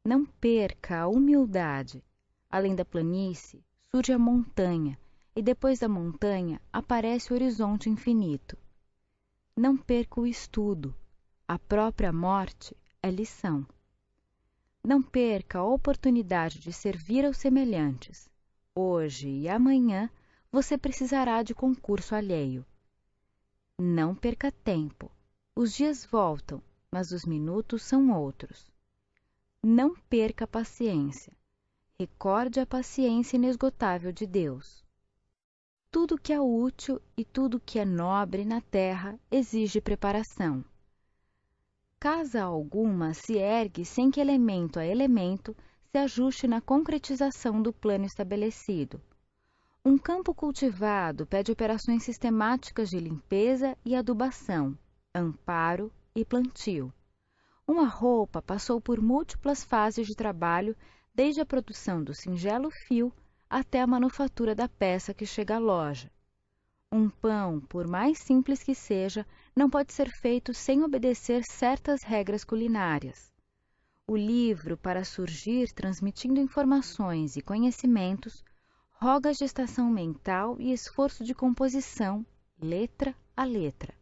[SPEAKER 1] Não perca a humildade. Além da planície, surge a montanha, e depois da montanha aparece o horizonte infinito. Não perca o estudo. A própria morte é lição. Não perca a oportunidade de servir aos semelhantes. Hoje e amanhã você precisará de concurso alheio. Não perca tempo. Os dias voltam, mas os minutos são outros. Não perca a paciência. Recorde a paciência inesgotável de Deus. Tudo que é útil e tudo que é nobre na terra exige preparação. Casa alguma se ergue sem que elemento a elemento se ajuste na concretização do plano estabelecido. Um campo cultivado pede operações sistemáticas de limpeza e adubação, amparo e plantio. Uma roupa passou por múltiplas fases de trabalho, desde a produção do singelo fio até a manufatura da peça que chega à loja. Um pão, por mais simples que seja, não pode ser feito sem obedecer certas regras culinárias. O livro, para surgir transmitindo informações e conhecimentos, roga gestação mental e esforço de composição, letra a letra.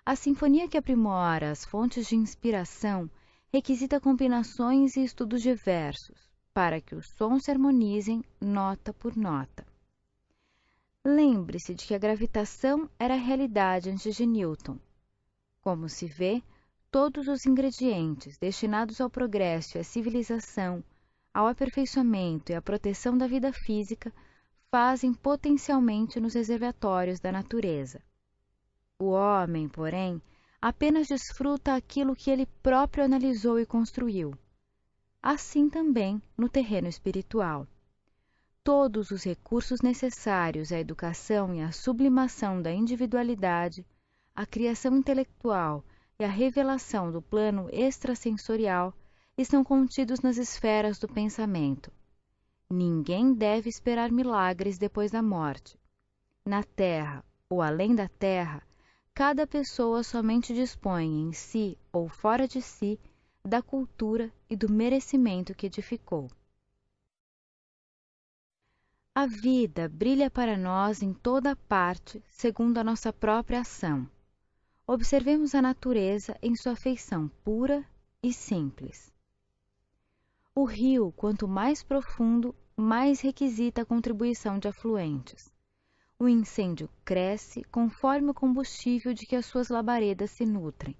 [SPEAKER 1] A sinfonia que aprimora as fontes de inspiração requisita combinações e estudos diversos, para que os sons se harmonizem nota por nota. Lembre-se de que a gravitação era a realidade antes de Newton. Como se vê, todos os ingredientes destinados ao progresso e à civilização, ao aperfeiçoamento e à proteção da vida física, fazem potencialmente nos reservatórios da natureza. O homem, porém, apenas desfruta aquilo que ele próprio analisou e construiu. Assim também no terreno espiritual. Todos os recursos necessários à educação e à sublimação da individualidade, à criação intelectual e à revelação do plano extrasensorial estão contidos nas esferas do pensamento. Ninguém deve esperar milagres depois da morte. Na Terra ou além da Terra, cada pessoa somente dispõe em si ou fora de si da cultura e do merecimento que edificou. A vida brilha para nós em toda parte, segundo a nossa própria ação. Observemos a natureza em sua feição pura e simples. O rio, quanto mais profundo, mais requisita a contribuição de afluentes. O incêndio cresce conforme o combustível de que as suas labaredas se nutrem.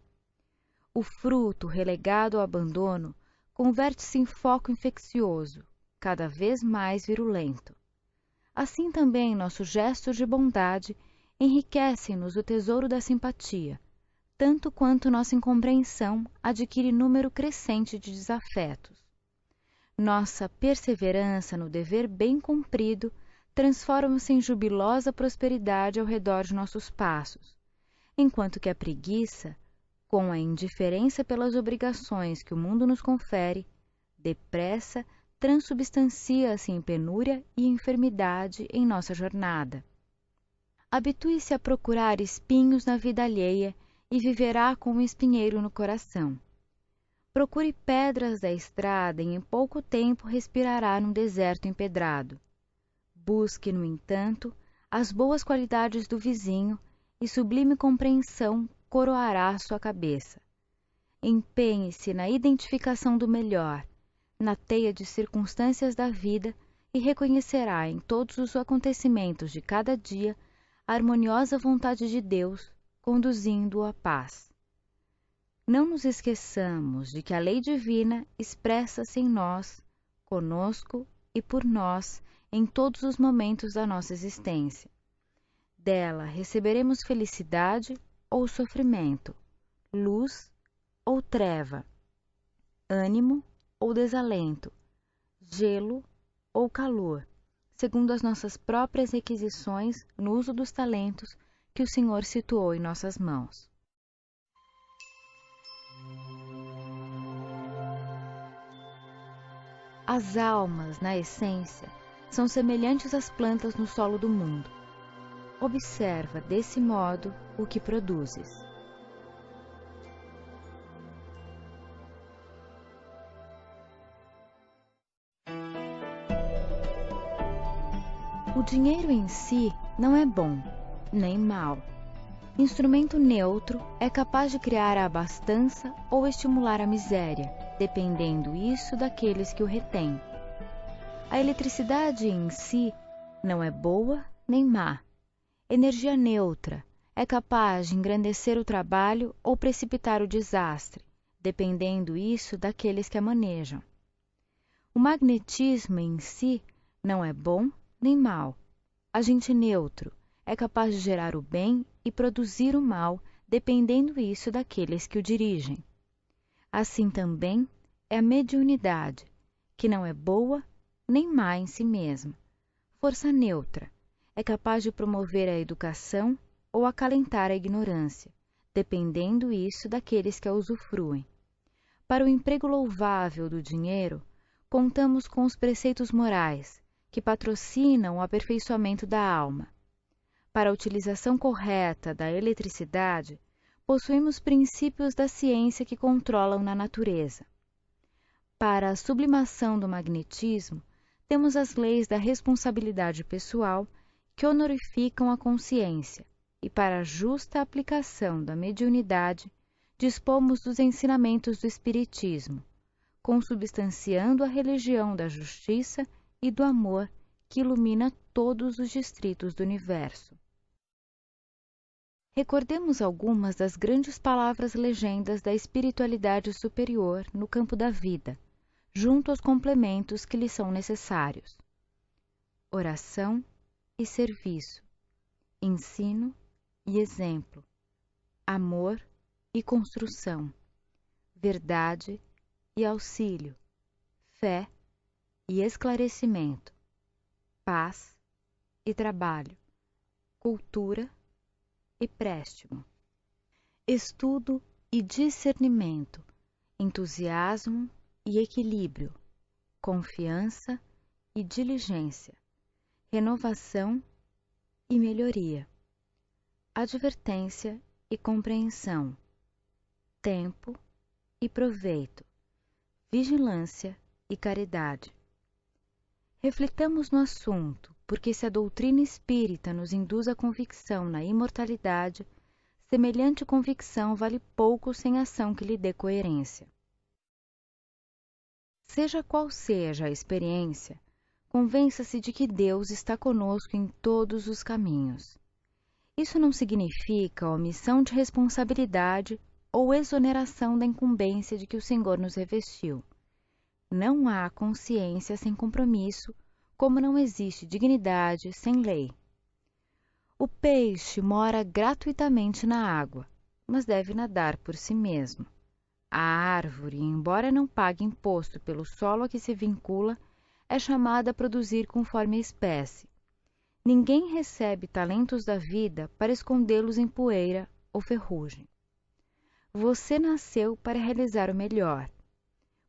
[SPEAKER 1] O fruto, relegado ao abandono, converte-se em foco infeccioso, cada vez mais virulento. Assim também nossos gestos de bondade enriquecem-nos o tesouro da simpatia, tanto quanto nossa incompreensão adquire número crescente de desafetos. Nossa perseverança no dever bem cumprido transforma-se em jubilosa prosperidade ao redor de nossos passos, enquanto que a preguiça, com a indiferença pelas obrigações que o mundo nos confere, depressa transubstancia-se em penúria e enfermidade em nossa jornada. Habitue-se a procurar espinhos na vida alheia e viverá com um espinheiro no coração. Procure pedras da estrada e em pouco tempo respirará num deserto empedrado. Busque, no entanto, as boas qualidades do vizinho e sublime compreensão coroará sua cabeça. Empenhe-se na identificação do melhor, na teia de circunstâncias da vida e reconhecerá em todos os acontecimentos de cada dia a harmoniosa vontade de Deus, conduzindo-o à paz. Não nos esqueçamos de que a lei divina expressa-se em nós, conosco e por nós em todos os momentos da nossa existência. Dela receberemos felicidade ou sofrimento, luz ou treva, ânimo ou desalento, gelo ou calor, segundo as nossas próprias requisições no uso dos talentos que o Senhor situou em nossas mãos. As almas, na essência, são semelhantes às plantas no solo do mundo. Observa, desse modo, o que produzes. O dinheiro em si não é bom, nem mau. Instrumento neutro é capaz de criar a abastança ou estimular a miséria, dependendo isso daqueles que o retêm. A eletricidade em si não é boa nem má. Energia neutra é capaz de engrandecer o trabalho ou precipitar o desastre, dependendo isso daqueles que a manejam. O magnetismo em si não é bom nem mal. Agente neutro é capaz de gerar o bem e produzir o mal, dependendo isso daqueles que o dirigem. Assim também é a mediunidade, que não é boa nem má em si mesma. Força neutra é capaz de promover a educação ou acalentar a ignorância, dependendo isso daqueles que a usufruem. Para o emprego louvável do dinheiro, contamos com os preceitos morais, que patrocinam o aperfeiçoamento da alma. Para a utilização correta da eletricidade, possuímos princípios da ciência que controlam na natureza. Para a sublimação do magnetismo, temos as leis da responsabilidade pessoal que honorificam a consciência, e para a justa aplicação da mediunidade, dispomos dos ensinamentos do Espiritismo, consubstanciando a religião da justiça e do amor que ilumina todos os distritos do universo. Recordemos algumas das grandes palavras-legendas da espiritualidade superior no campo da vida, junto aos complementos que lhe são necessários: oração e serviço, ensino e exemplo, amor e construção, verdade e auxílio, fé e esclarecimento, paz e trabalho, cultura e préstimo, estudo e discernimento, entusiasmo e equilíbrio, confiança e diligência, renovação e melhoria, advertência e compreensão, tempo e proveito, vigilância e caridade. Reflitamos no assunto, porque se a doutrina espírita nos induz a convicção na imortalidade, semelhante convicção vale pouco sem ação que lhe dê coerência. Seja qual seja a experiência, convença-se de que Deus está conosco em todos os caminhos. Isso não significa omissão de responsabilidade ou exoneração da incumbência de que o Senhor nos revestiu. Não há consciência sem compromisso, como não existe dignidade sem lei. O peixe mora gratuitamente na água, mas deve nadar por si mesmo. A árvore, embora não pague imposto pelo solo a que se vincula, é chamada a produzir conforme a espécie. Ninguém recebe talentos da vida para escondê-los em poeira ou ferrugem. Você nasceu para realizar o melhor.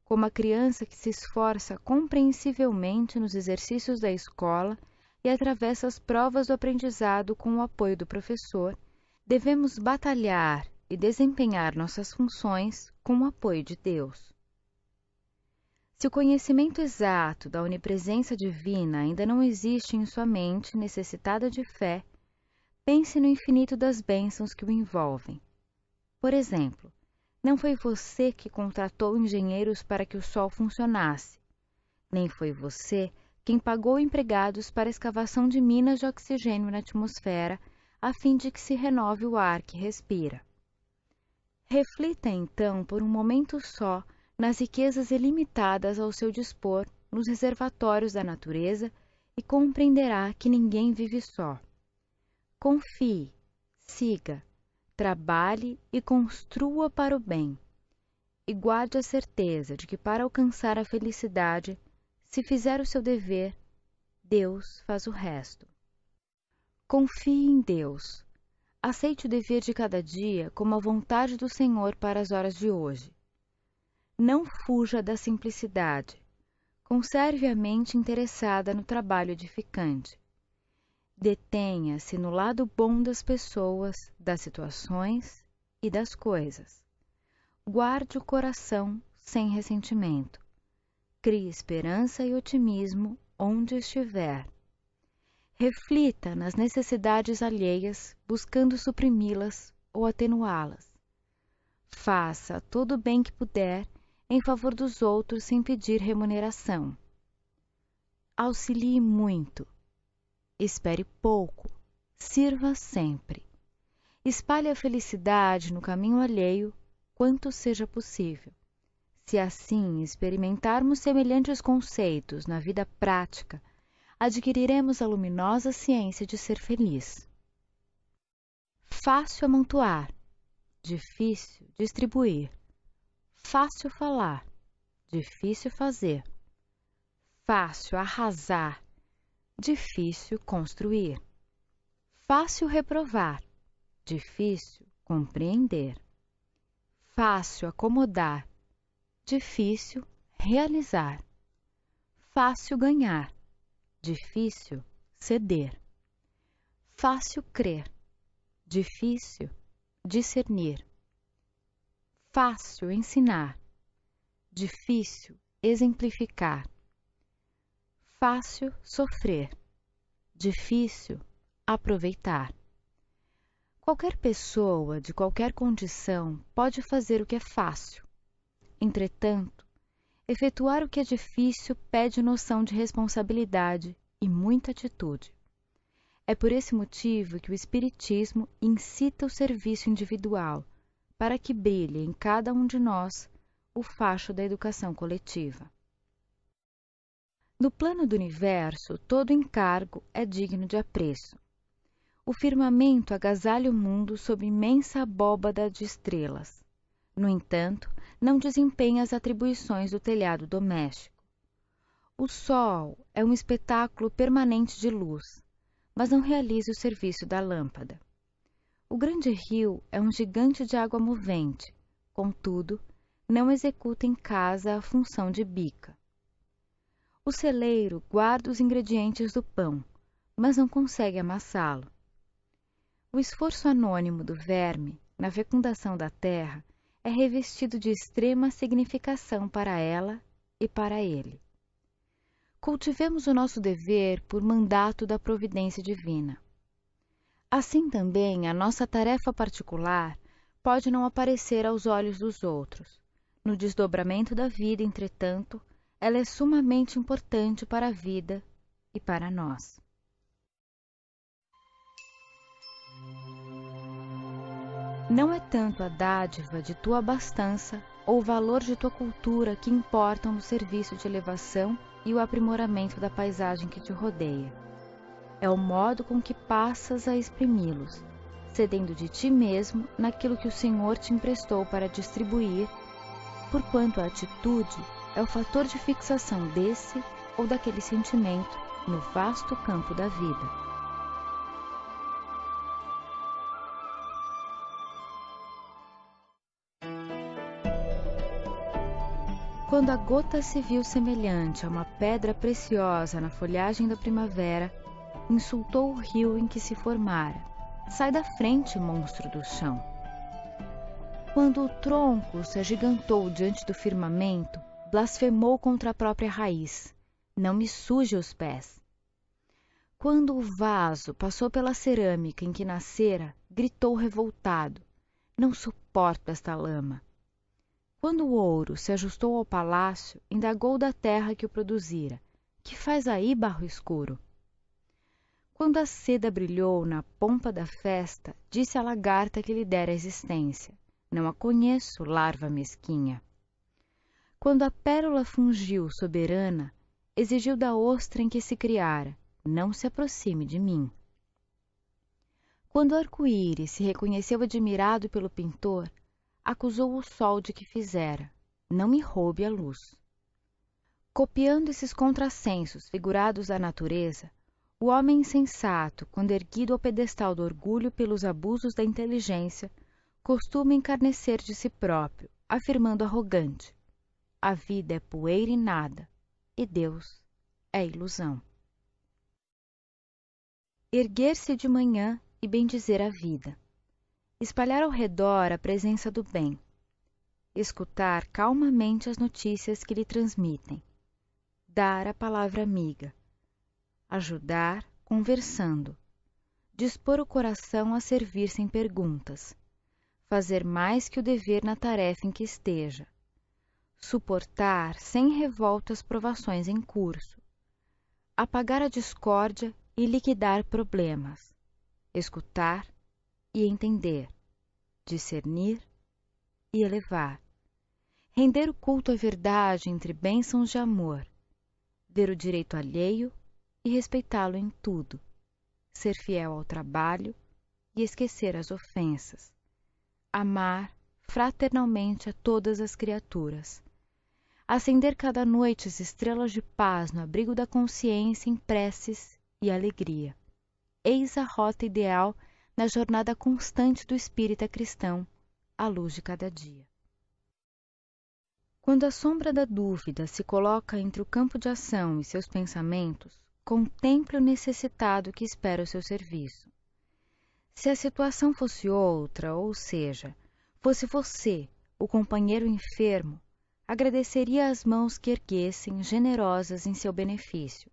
[SPEAKER 1] Como a criança que se esforça compreensivelmente nos exercícios da escola e atravessa as provas do aprendizado com o apoio do professor, devemos batalhar e desempenhar nossas funções com o apoio de Deus. Se o conhecimento exato da onipresença divina ainda não existe em sua mente necessitada de fé, pense no infinito das bênçãos que o envolvem. Por exemplo, não foi você que contratou engenheiros para que o sol funcionasse, nem foi você quem pagou empregados para a escavação de minas de oxigênio na atmosfera a fim de que se renove o ar que respira. Reflita então por um momento só nas riquezas ilimitadas ao seu dispor nos reservatórios da natureza e compreenderá que ninguém vive só. Confie, siga, trabalhe e construa para o bem. E guarde a certeza de que para alcançar a felicidade, se fizer o seu dever, Deus faz o resto. Confie em Deus. Aceite o dever de cada dia como a vontade do Senhor para as horas de hoje. Não fuja da simplicidade. Conserve a mente interessada no trabalho edificante. Detenha-se no lado bom das pessoas, das situações e das coisas. Guarde o coração sem ressentimento. Crie esperança e otimismo onde estiver. Reflita nas necessidades alheias, buscando suprimi-las ou atenuá-las. Faça todo o bem que puder em favor dos outros sem pedir remuneração. Auxilie muito. Espere pouco. Sirva sempre. Espalhe a felicidade no caminho alheio, quanto seja possível. Se assim experimentarmos semelhantes conceitos na vida prática, adquiriremos a luminosa ciência de ser feliz. Fácil amontoar, difícil distribuir. Fácil falar, difícil fazer. Fácil arrasar, difícil construir. Fácil reprovar, difícil compreender. Fácil acomodar, difícil realizar, fácil ganhar, difícil ceder, fácil crer, difícil discernir, fácil ensinar, difícil exemplificar, fácil sofrer, difícil aproveitar. Qualquer pessoa de qualquer condição pode fazer o que é fácil. Entretanto, efetuar o que é difícil pede noção de responsabilidade e muita atitude. É por esse motivo que o Espiritismo incita o serviço individual, para que brilhe em cada um de nós o facho da educação coletiva. No plano do universo, todo encargo é digno de apreço. O firmamento agasalha o mundo sob imensa abóbada de estrelas. No entanto, não desempenha as atribuições do telhado doméstico. O sol é um espetáculo permanente de luz, mas não realiza o serviço da lâmpada. O grande rio é um gigante de água movente, contudo, não executa em casa a função de bica. O celeiro guarda os ingredientes do pão, mas não consegue amassá-lo. O esforço anônimo do verme na fecundação da terra é revestido de extrema significação para ela e para ele. Cultivemos o nosso dever por mandato da providência divina. Assim também, a nossa tarefa particular pode não aparecer aos olhos dos outros. No desdobramento da vida, entretanto, ela é sumamente importante para a vida e para nós. Não é tanto a dádiva de tua abastança ou o valor de tua cultura que importam no serviço de elevação e o aprimoramento da paisagem que te rodeia. É o modo com que passas a exprimi-los, cedendo de ti mesmo naquilo que o Senhor te emprestou para distribuir, porquanto a atitude é o fator de fixação desse ou daquele sentimento no vasto campo da vida. Quando a gota se viu semelhante a uma pedra preciosa na folhagem da primavera, insultou o rio em que se formara. Sai da frente, monstro do chão. Quando o tronco se agigantou diante do firmamento, blasfemou contra a própria raiz. Não me suje os pés. Quando o vaso passou pela cerâmica em que nascera, gritou revoltado. Não suporto esta lama. Quando o ouro se ajustou ao palácio, indagou da terra que o produzira: que faz aí, barro escuro? Quando a seda brilhou na pompa da festa, disse a lagarta que lhe dera existência: não a conheço, larva mesquinha. Quando a pérola fungiu soberana, exigiu da ostra em que se criara: não se aproxime de mim. Quando o arco-íris se reconheceu admirado pelo pintor, acusou o sol de que fizera: não me roube a luz. Copiando esses contrassensos figurados da natureza, o homem insensato, quando erguido ao pedestal do orgulho pelos abusos da inteligência, costuma encarnecer de si próprio, afirmando arrogante: a vida é poeira e nada, e Deus é ilusão. Erguer-se de manhã e bendizer a vida. Espalhar ao redor a presença do bem. Escutar calmamente as notícias que lhe transmitem. Dar a palavra amiga. Ajudar conversando. Dispor o coração a servir sem perguntas. Fazer mais que o dever na tarefa em que esteja. Suportar sem revolta as provações em curso. Apagar a discórdia e liquidar problemas. Escutar e entender, discernir e elevar, render o culto à verdade entre bênçãos de amor, ver o direito alheio e respeitá-lo em tudo, ser fiel ao trabalho e esquecer as ofensas, amar fraternalmente a todas as criaturas, acender cada noite as estrelas de paz no abrigo da consciência em preces e alegria. Eis a rota ideal na jornada constante do espírita cristão, à luz de cada dia. Quando a sombra da dúvida se coloca entre o campo de ação e seus pensamentos, contemple o necessitado que espera o seu serviço. Se a situação fosse outra, ou seja, fosse você, o companheiro enfermo, agradeceria as mãos que erguessem, generosas em seu benefício.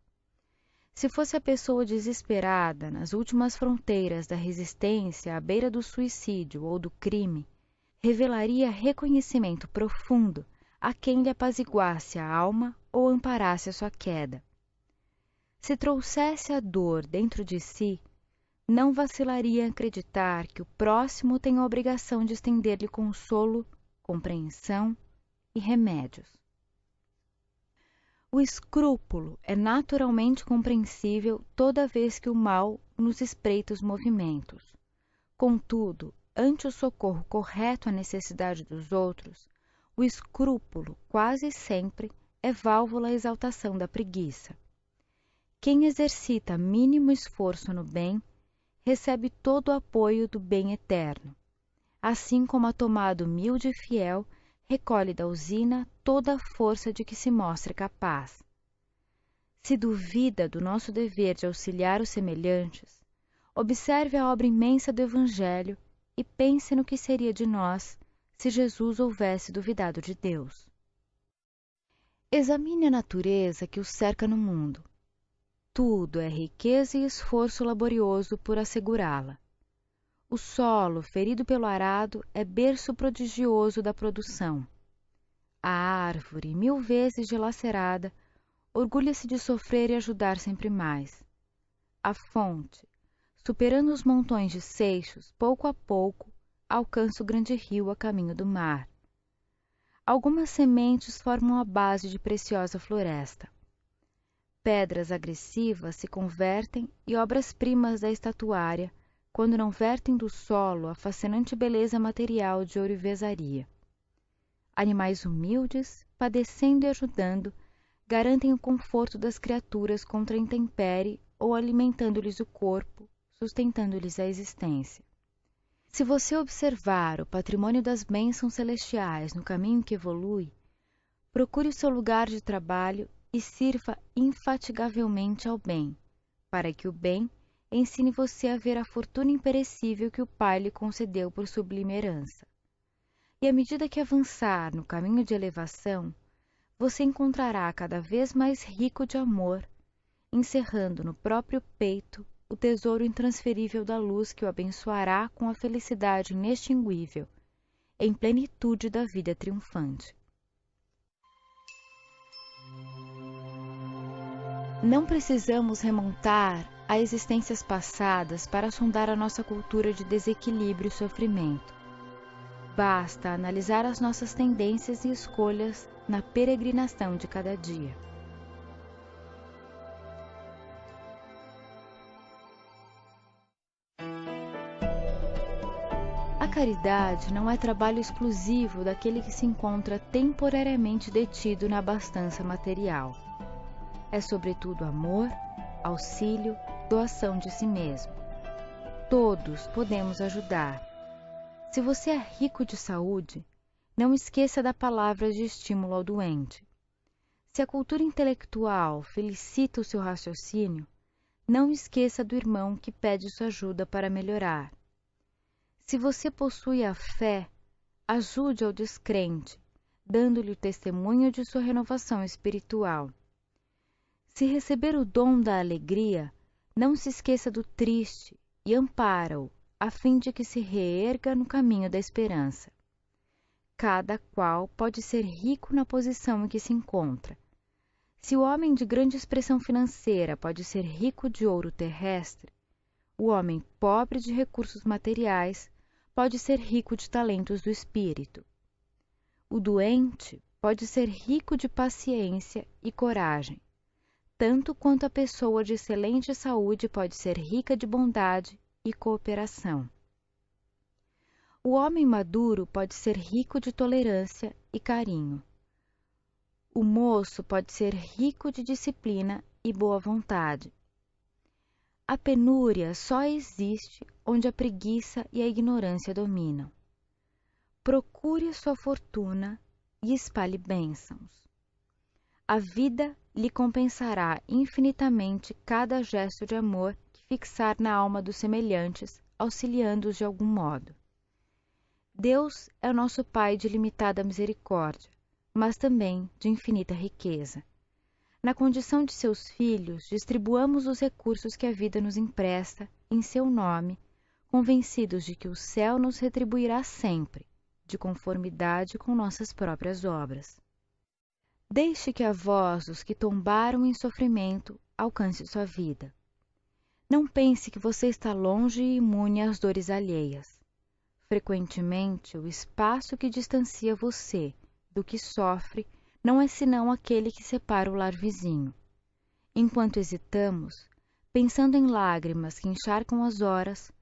[SPEAKER 1] Se fosse a pessoa desesperada, nas últimas fronteiras da resistência à beira do suicídio ou do crime, revelaria reconhecimento profundo a quem lhe apaziguasse a alma ou amparasse a sua queda. Se trouxesse a dor dentro de si, não vacilaria em acreditar que o próximo tem a obrigação de estender-lhe consolo, compreensão e remédios. O escrúpulo é naturalmente compreensível toda vez que o mal nos espreita os movimentos. Contudo, ante o socorro correto à necessidade dos outros, o escrúpulo quase sempre é válvula à exaltação da preguiça. Quem exercita mínimo esforço no bem, recebe todo o apoio do bem eterno, assim como a tomada humilde e fiel recolhe da usina toda a força de que se mostre capaz. Se duvida do nosso dever de auxiliar os semelhantes, observe a obra imensa do Evangelho e pense no que seria de nós se Jesus houvesse duvidado de Deus. Examine a natureza que o cerca no mundo. Tudo é riqueza e esforço laborioso por assegurá-la. O solo, ferido pelo arado, é berço prodigioso da produção. A árvore, 1000 vezes dilacerada, orgulha-se de sofrer e ajudar sempre mais. A fonte, superando os montões de seixos, pouco a pouco, alcança o grande rio a caminho do mar. Algumas sementes formam a base de preciosa floresta. Pedras agressivas se convertem em obras-primas da estatuária quando não vertem do solo a fascinante beleza material de ourivesaria. Animais humildes, padecendo e ajudando, garantem o conforto das criaturas contra a intempérie ou alimentando-lhes o corpo, sustentando-lhes a existência. Se você observar o patrimônio das bênçãos celestiais no caminho que evolui, procure o seu lugar de trabalho e sirva infatigavelmente ao bem, para que o bem ensine você a ver a fortuna imperecível que o Pai lhe concedeu por sublime herança. E à medida que avançar no caminho de elevação, você encontrará cada vez mais rico de amor, encerrando no próprio peito o tesouro intransferível da luz que o abençoará com a felicidade inextinguível, em plenitude da vida triunfante. Não precisamos remontar a existências passadas para sondar a nossa cultura de desequilíbrio e sofrimento. Basta analisar as nossas tendências e escolhas na peregrinação de cada dia. A caridade não é trabalho exclusivo daquele que se encontra temporariamente detido na abastança material. É sobretudo amor, auxílio, doação de si mesmo. Todos podemos ajudar. Se você é rico de saúde, não esqueça da palavra de estímulo ao doente. Se a cultura intelectual felicita o seu raciocínio, não esqueça do irmão que pede sua ajuda para melhorar. Se você possui a fé, ajude ao descrente, dando-lhe o testemunho de sua renovação espiritual. Se receber o dom da alegria, não se esqueça do triste e ampara-o, a fim de que se reerga no caminho da esperança. Cada qual pode ser rico na posição em que se encontra. Se o homem de grande expressão financeira pode ser rico de ouro terrestre, o homem pobre de recursos materiais pode ser rico de talentos do espírito. O doente pode ser rico de paciência e coragem, tanto quanto a pessoa de excelente saúde pode ser rica de bondade e cooperação. O homem maduro pode ser rico de tolerância e carinho. O moço pode ser rico de disciplina e boa vontade. A penúria só existe onde a preguiça e a ignorância dominam. Procure sua fortuna e espalhe bênçãos. A vida lhe compensará infinitamente cada gesto de amor que fixar na alma dos semelhantes, auxiliando-os de algum modo. Deus é o nosso Pai de limitada misericórdia, mas também de infinita riqueza. Na condição de seus filhos, distribuamos os recursos que a vida nos empresta em seu nome, convencidos de que o céu nos retribuirá sempre, de conformidade com nossas próprias obras. Deixe que a voz dos que tombaram em sofrimento alcance sua vida. Não pense que você está longe e imune às dores alheias. Frequentemente, o espaço que distancia você do que sofre não é senão aquele que separa o lar vizinho. Enquanto hesitamos, pensando em lágrimas que encharcam as horas,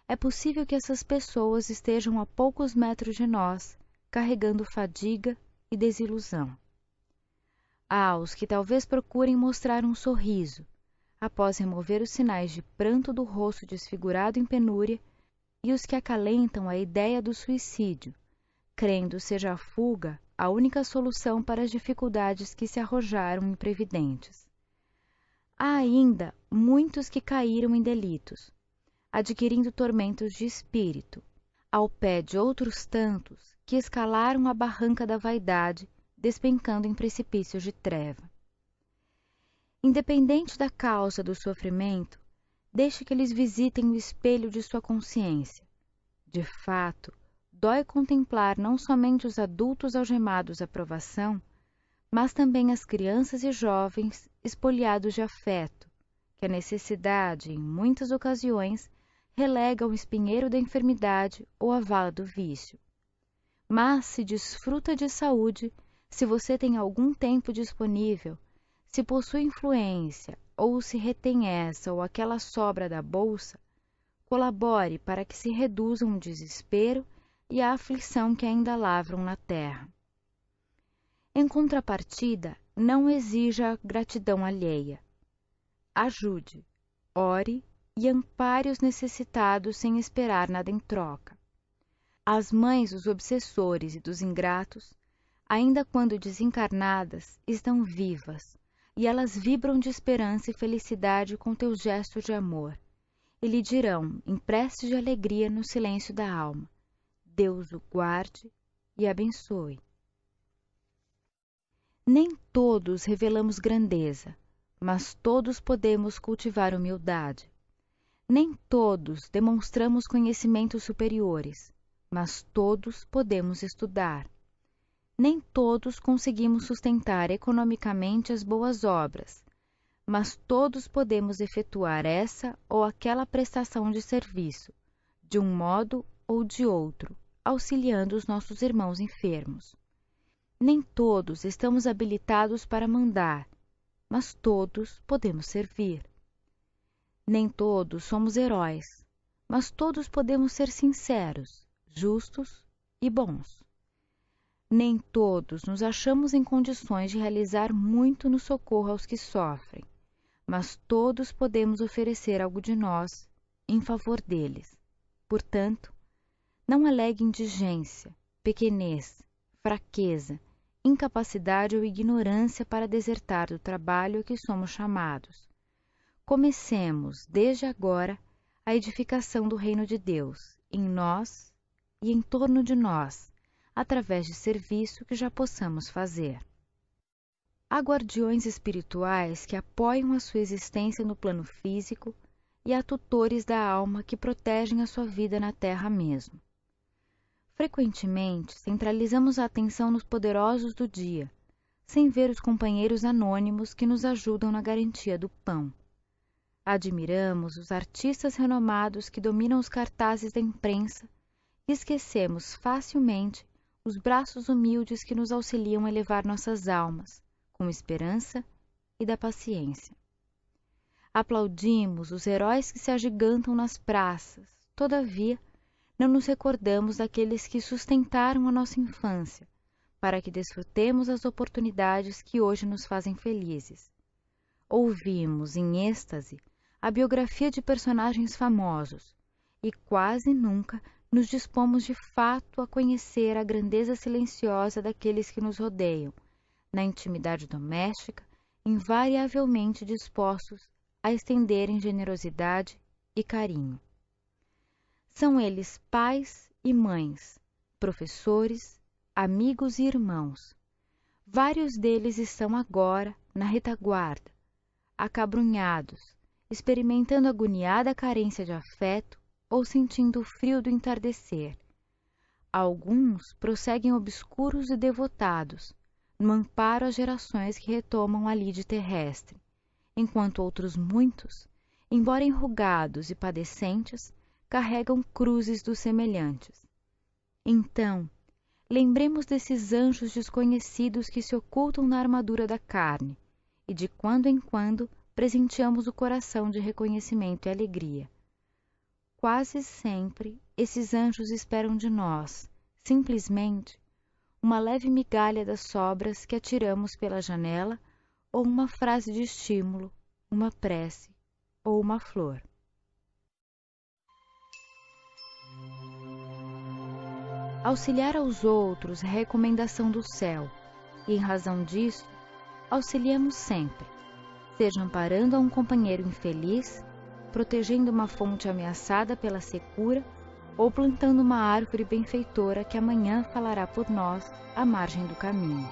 [SPEAKER 1] é possível que essas pessoas estejam a poucos metros de nós, carregando fadiga e desilusão. Há os que talvez procurem mostrar um sorriso, após remover os sinais de pranto do rosto desfigurado em penúria, e os que acalentam a ideia do suicídio, crendo seja a fuga a única solução para as dificuldades que se arrojaram imprevidentes. Há ainda muitos que caíram em delitos, adquirindo tormentos de espírito, ao pé de outros tantos que escalaram a barranca da vaidade, despencando em precipícios de treva. Independente da causa do sofrimento, deixe que eles visitem o espelho de sua consciência. De fato, dói contemplar não somente os adultos algemados à provação, mas também as crianças e jovens espoliados de afeto, que a necessidade, em muitas ocasiões, relega ao espinheiro da enfermidade ou à vala do vício. Mas se desfruta de saúde, se você tem algum tempo disponível, se possui influência ou se retém essa ou aquela sobra da bolsa, colabore para que se reduzam o desespero e a aflição que ainda lavram na terra. Em contrapartida, não exija gratidão alheia. Ajude, ore e ampare os necessitados sem esperar nada em troca. As mães dos obsessores e dos ingratos, ainda quando desencarnadas, estão vivas, e elas vibram de esperança e felicidade com teus gestos de amor, e lhe dirão, em preces de alegria no silêncio da alma, Deus o guarde e abençoe. Nem todos revelamos grandeza, mas todos podemos cultivar humildade. Nem todos demonstramos conhecimentos superiores, mas todos podemos estudar. Nem todos conseguimos sustentar economicamente as boas obras, mas todos podemos efetuar essa ou aquela prestação de serviço, de um modo ou de outro, auxiliando os nossos irmãos enfermos. Nem todos estamos habilitados para mandar, mas todos podemos servir. Nem todos somos heróis, mas todos podemos ser sinceros, justos e bons. Nem todos nos achamos em condições de realizar muito no socorro aos que sofrem, mas todos podemos oferecer algo de nós em favor deles. Portanto, não alegue indigência, pequenez, fraqueza, incapacidade ou ignorância para desertar do trabalho a que somos chamados. Comecemos, desde agora, a edificação do reino de Deus, em nós e em torno de nós, através de serviço que já possamos fazer. Há guardiões espirituais que apoiam a sua existência no plano físico e há tutores da alma que protegem a sua vida na terra mesmo. Frequentemente, centralizamos a atenção nos poderosos do dia, sem ver os companheiros anônimos que nos ajudam na garantia do pão. Admiramos os artistas renomados que dominam os cartazes da imprensa e esquecemos facilmente os braços humildes que nos auxiliam a elevar nossas almas, com esperança e da paciência. Aplaudimos os heróis que se agigantam nas praças, todavia, não nos recordamos daqueles que sustentaram a nossa infância, para que desfrutemos as oportunidades que hoje nos fazem felizes. Ouvimos, em êxtase, a biografia de personagens famosos, e quase nunca nos dispomos de fato a conhecer a grandeza silenciosa daqueles que nos rodeiam, na intimidade doméstica, invariavelmente dispostos a estenderem generosidade e carinho. São eles pais e mães, professores, amigos e irmãos. Vários deles estão agora na retaguarda, acabrunhados, experimentando agoniada carência de afeto ou sentindo o frio do entardecer. Alguns prosseguem obscuros e devotados, no amparo às gerações que retomam a lide terrestre, enquanto outros muitos, embora enrugados e padecentes, carregam cruzes dos semelhantes. Então, lembremos desses anjos desconhecidos que se ocultam na armadura da carne, e de quando em quando presenteamos o coração de reconhecimento e alegria. Quase sempre, esses anjos esperam de nós, simplesmente, uma leve migalha das sobras que atiramos pela janela ou uma frase de estímulo, uma prece ou uma flor. Auxiliar aos outros é recomendação do céu, e em razão disso, auxiliamos sempre, seja amparando a um companheiro infeliz, protegendo uma fonte ameaçada pela secura ou plantando uma árvore benfeitora que amanhã falará por nós à margem do caminho.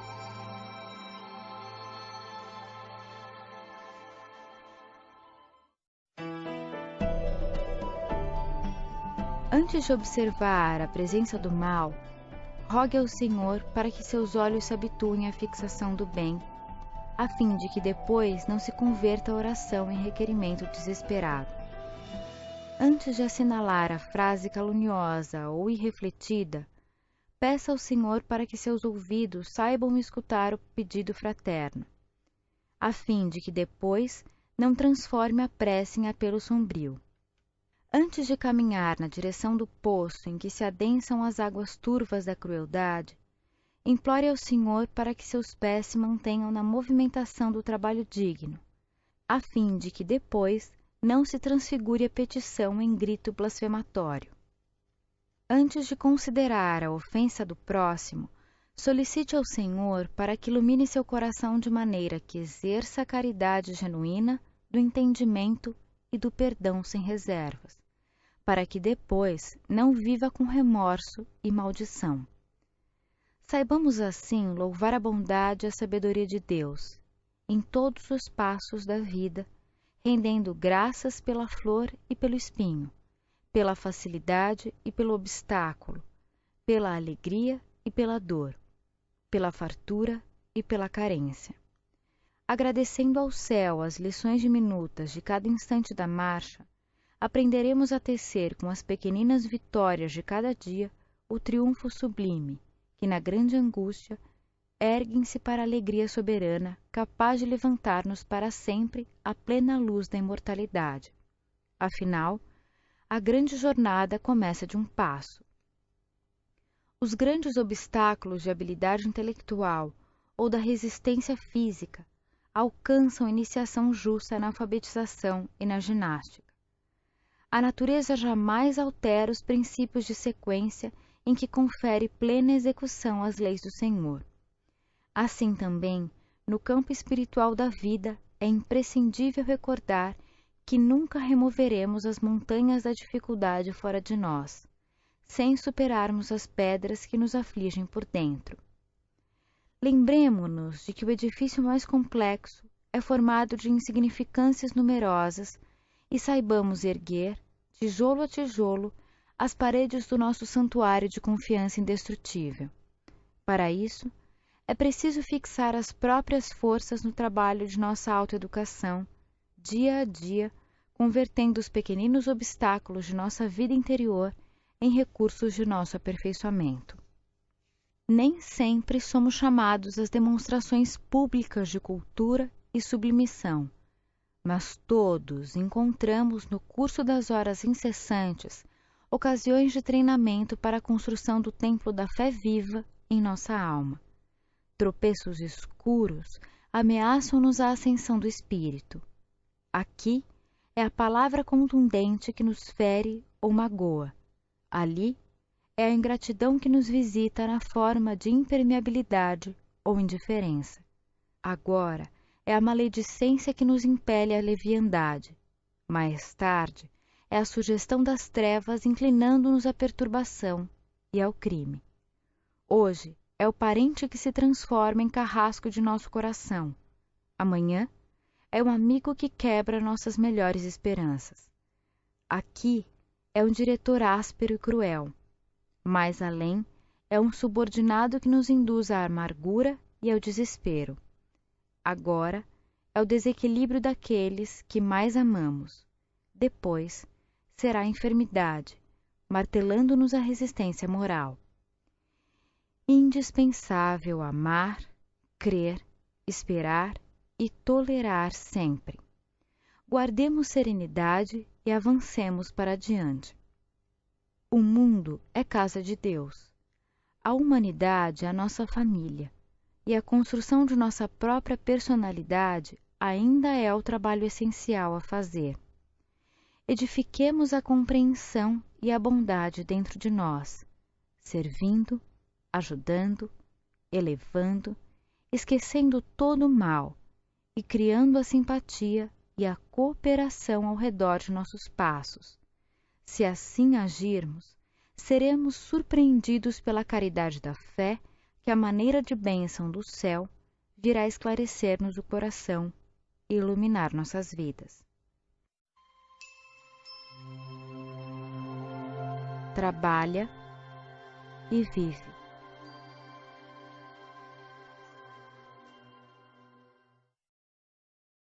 [SPEAKER 1] Antes de observar a presença do mal, rogue ao Senhor para que seus olhos se habituem à fixação do bem, a fim de que depois não se converta a oração em requerimento desesperado. Antes de assinalar a frase caluniosa ou irrefletida, peça ao Senhor para que seus ouvidos saibam escutar o pedido fraterno, a fim de que depois não transforme a prece em apelo sombrio. Antes de caminhar na direção do poço em que se adensam as águas turvas da crueldade, implore ao Senhor para que seus pés se mantenham na movimentação do trabalho digno, a fim de que depois não se transfigure a petição em grito blasfematório. Antes de considerar a ofensa do próximo, solicite ao Senhor para que ilumine seu coração de maneira que exerça a caridade genuína do entendimento e do perdão sem reservas, para que depois não viva com remorso e maldição. Saibamos assim louvar a bondade e a sabedoria de Deus em todos os passos da vida, rendendo graças pela flor e pelo espinho, pela facilidade e pelo obstáculo, pela alegria e pela dor, pela fartura e pela carência. Agradecendo ao céu as lições diminutas de cada instante da marcha, aprenderemos a tecer com as pequeninas vitórias de cada dia o triunfo sublime, que na grande angústia erguem-se para a alegria soberana, capaz de levantar-nos para sempre à plena luz da imortalidade. Afinal, a grande jornada começa de um passo. Os grandes obstáculos de habilidade intelectual ou da resistência física alcançam iniciação justa na alfabetização e na ginástica. A natureza jamais altera os princípios de sequência em que confere plena execução às leis do Senhor. Assim também, no campo espiritual da vida, é imprescindível recordar que nunca removeremos as montanhas da dificuldade fora de nós, sem superarmos as pedras que nos afligem por dentro. Lembremo-nos de que o edifício mais complexo é formado de insignificâncias numerosas e saibamos erguer, tijolo a tijolo, as paredes do nosso santuário de confiança indestrutível. Para isso, é preciso fixar as próprias forças no trabalho de nossa autoeducação, dia a dia, convertendo os pequeninos obstáculos de nossa vida interior em recursos de nosso aperfeiçoamento. Nem sempre somos chamados às demonstrações públicas de cultura e sublimição, mas todos encontramos no curso das horas incessantes ocasiões de treinamento para a construção do templo da fé viva em nossa alma. Tropeços escuros ameaçam-nos a ascensão do espírito. Aqui é a palavra contundente que nos fere ou magoa. Ali é a ingratidão que nos visita na forma de impermeabilidade ou indiferença. Agora é a maledicência que nos impele à leviandade. Mais tarde, é a sugestão das trevas inclinando-nos à perturbação e ao crime. Hoje é o parente que se transforma em carrasco de nosso coração. Amanhã é um amigo que quebra nossas melhores esperanças. Aqui é um diretor áspero e cruel. Mais além, é um subordinado que nos induz à amargura e ao desespero. Agora é o desequilíbrio daqueles que mais amamos. Depois será a enfermidade, martelando-nos a resistência moral. Indispensável amar, crer, esperar e tolerar sempre. Guardemos serenidade e avancemos para adiante. O mundo é casa de Deus. A humanidade é a nossa família. E a construção de nossa própria personalidade ainda é o trabalho essencial a fazer. Edifiquemos a compreensão e a bondade dentro de nós, servindo, ajudando, elevando, esquecendo todo o mal e criando a simpatia e a cooperação ao redor de nossos passos. Se assim agirmos, seremos surpreendidos pela caridade da fé que a maneira de bênção do céu virá esclarecer-nos o coração e iluminar nossas vidas. Trabalha e vive.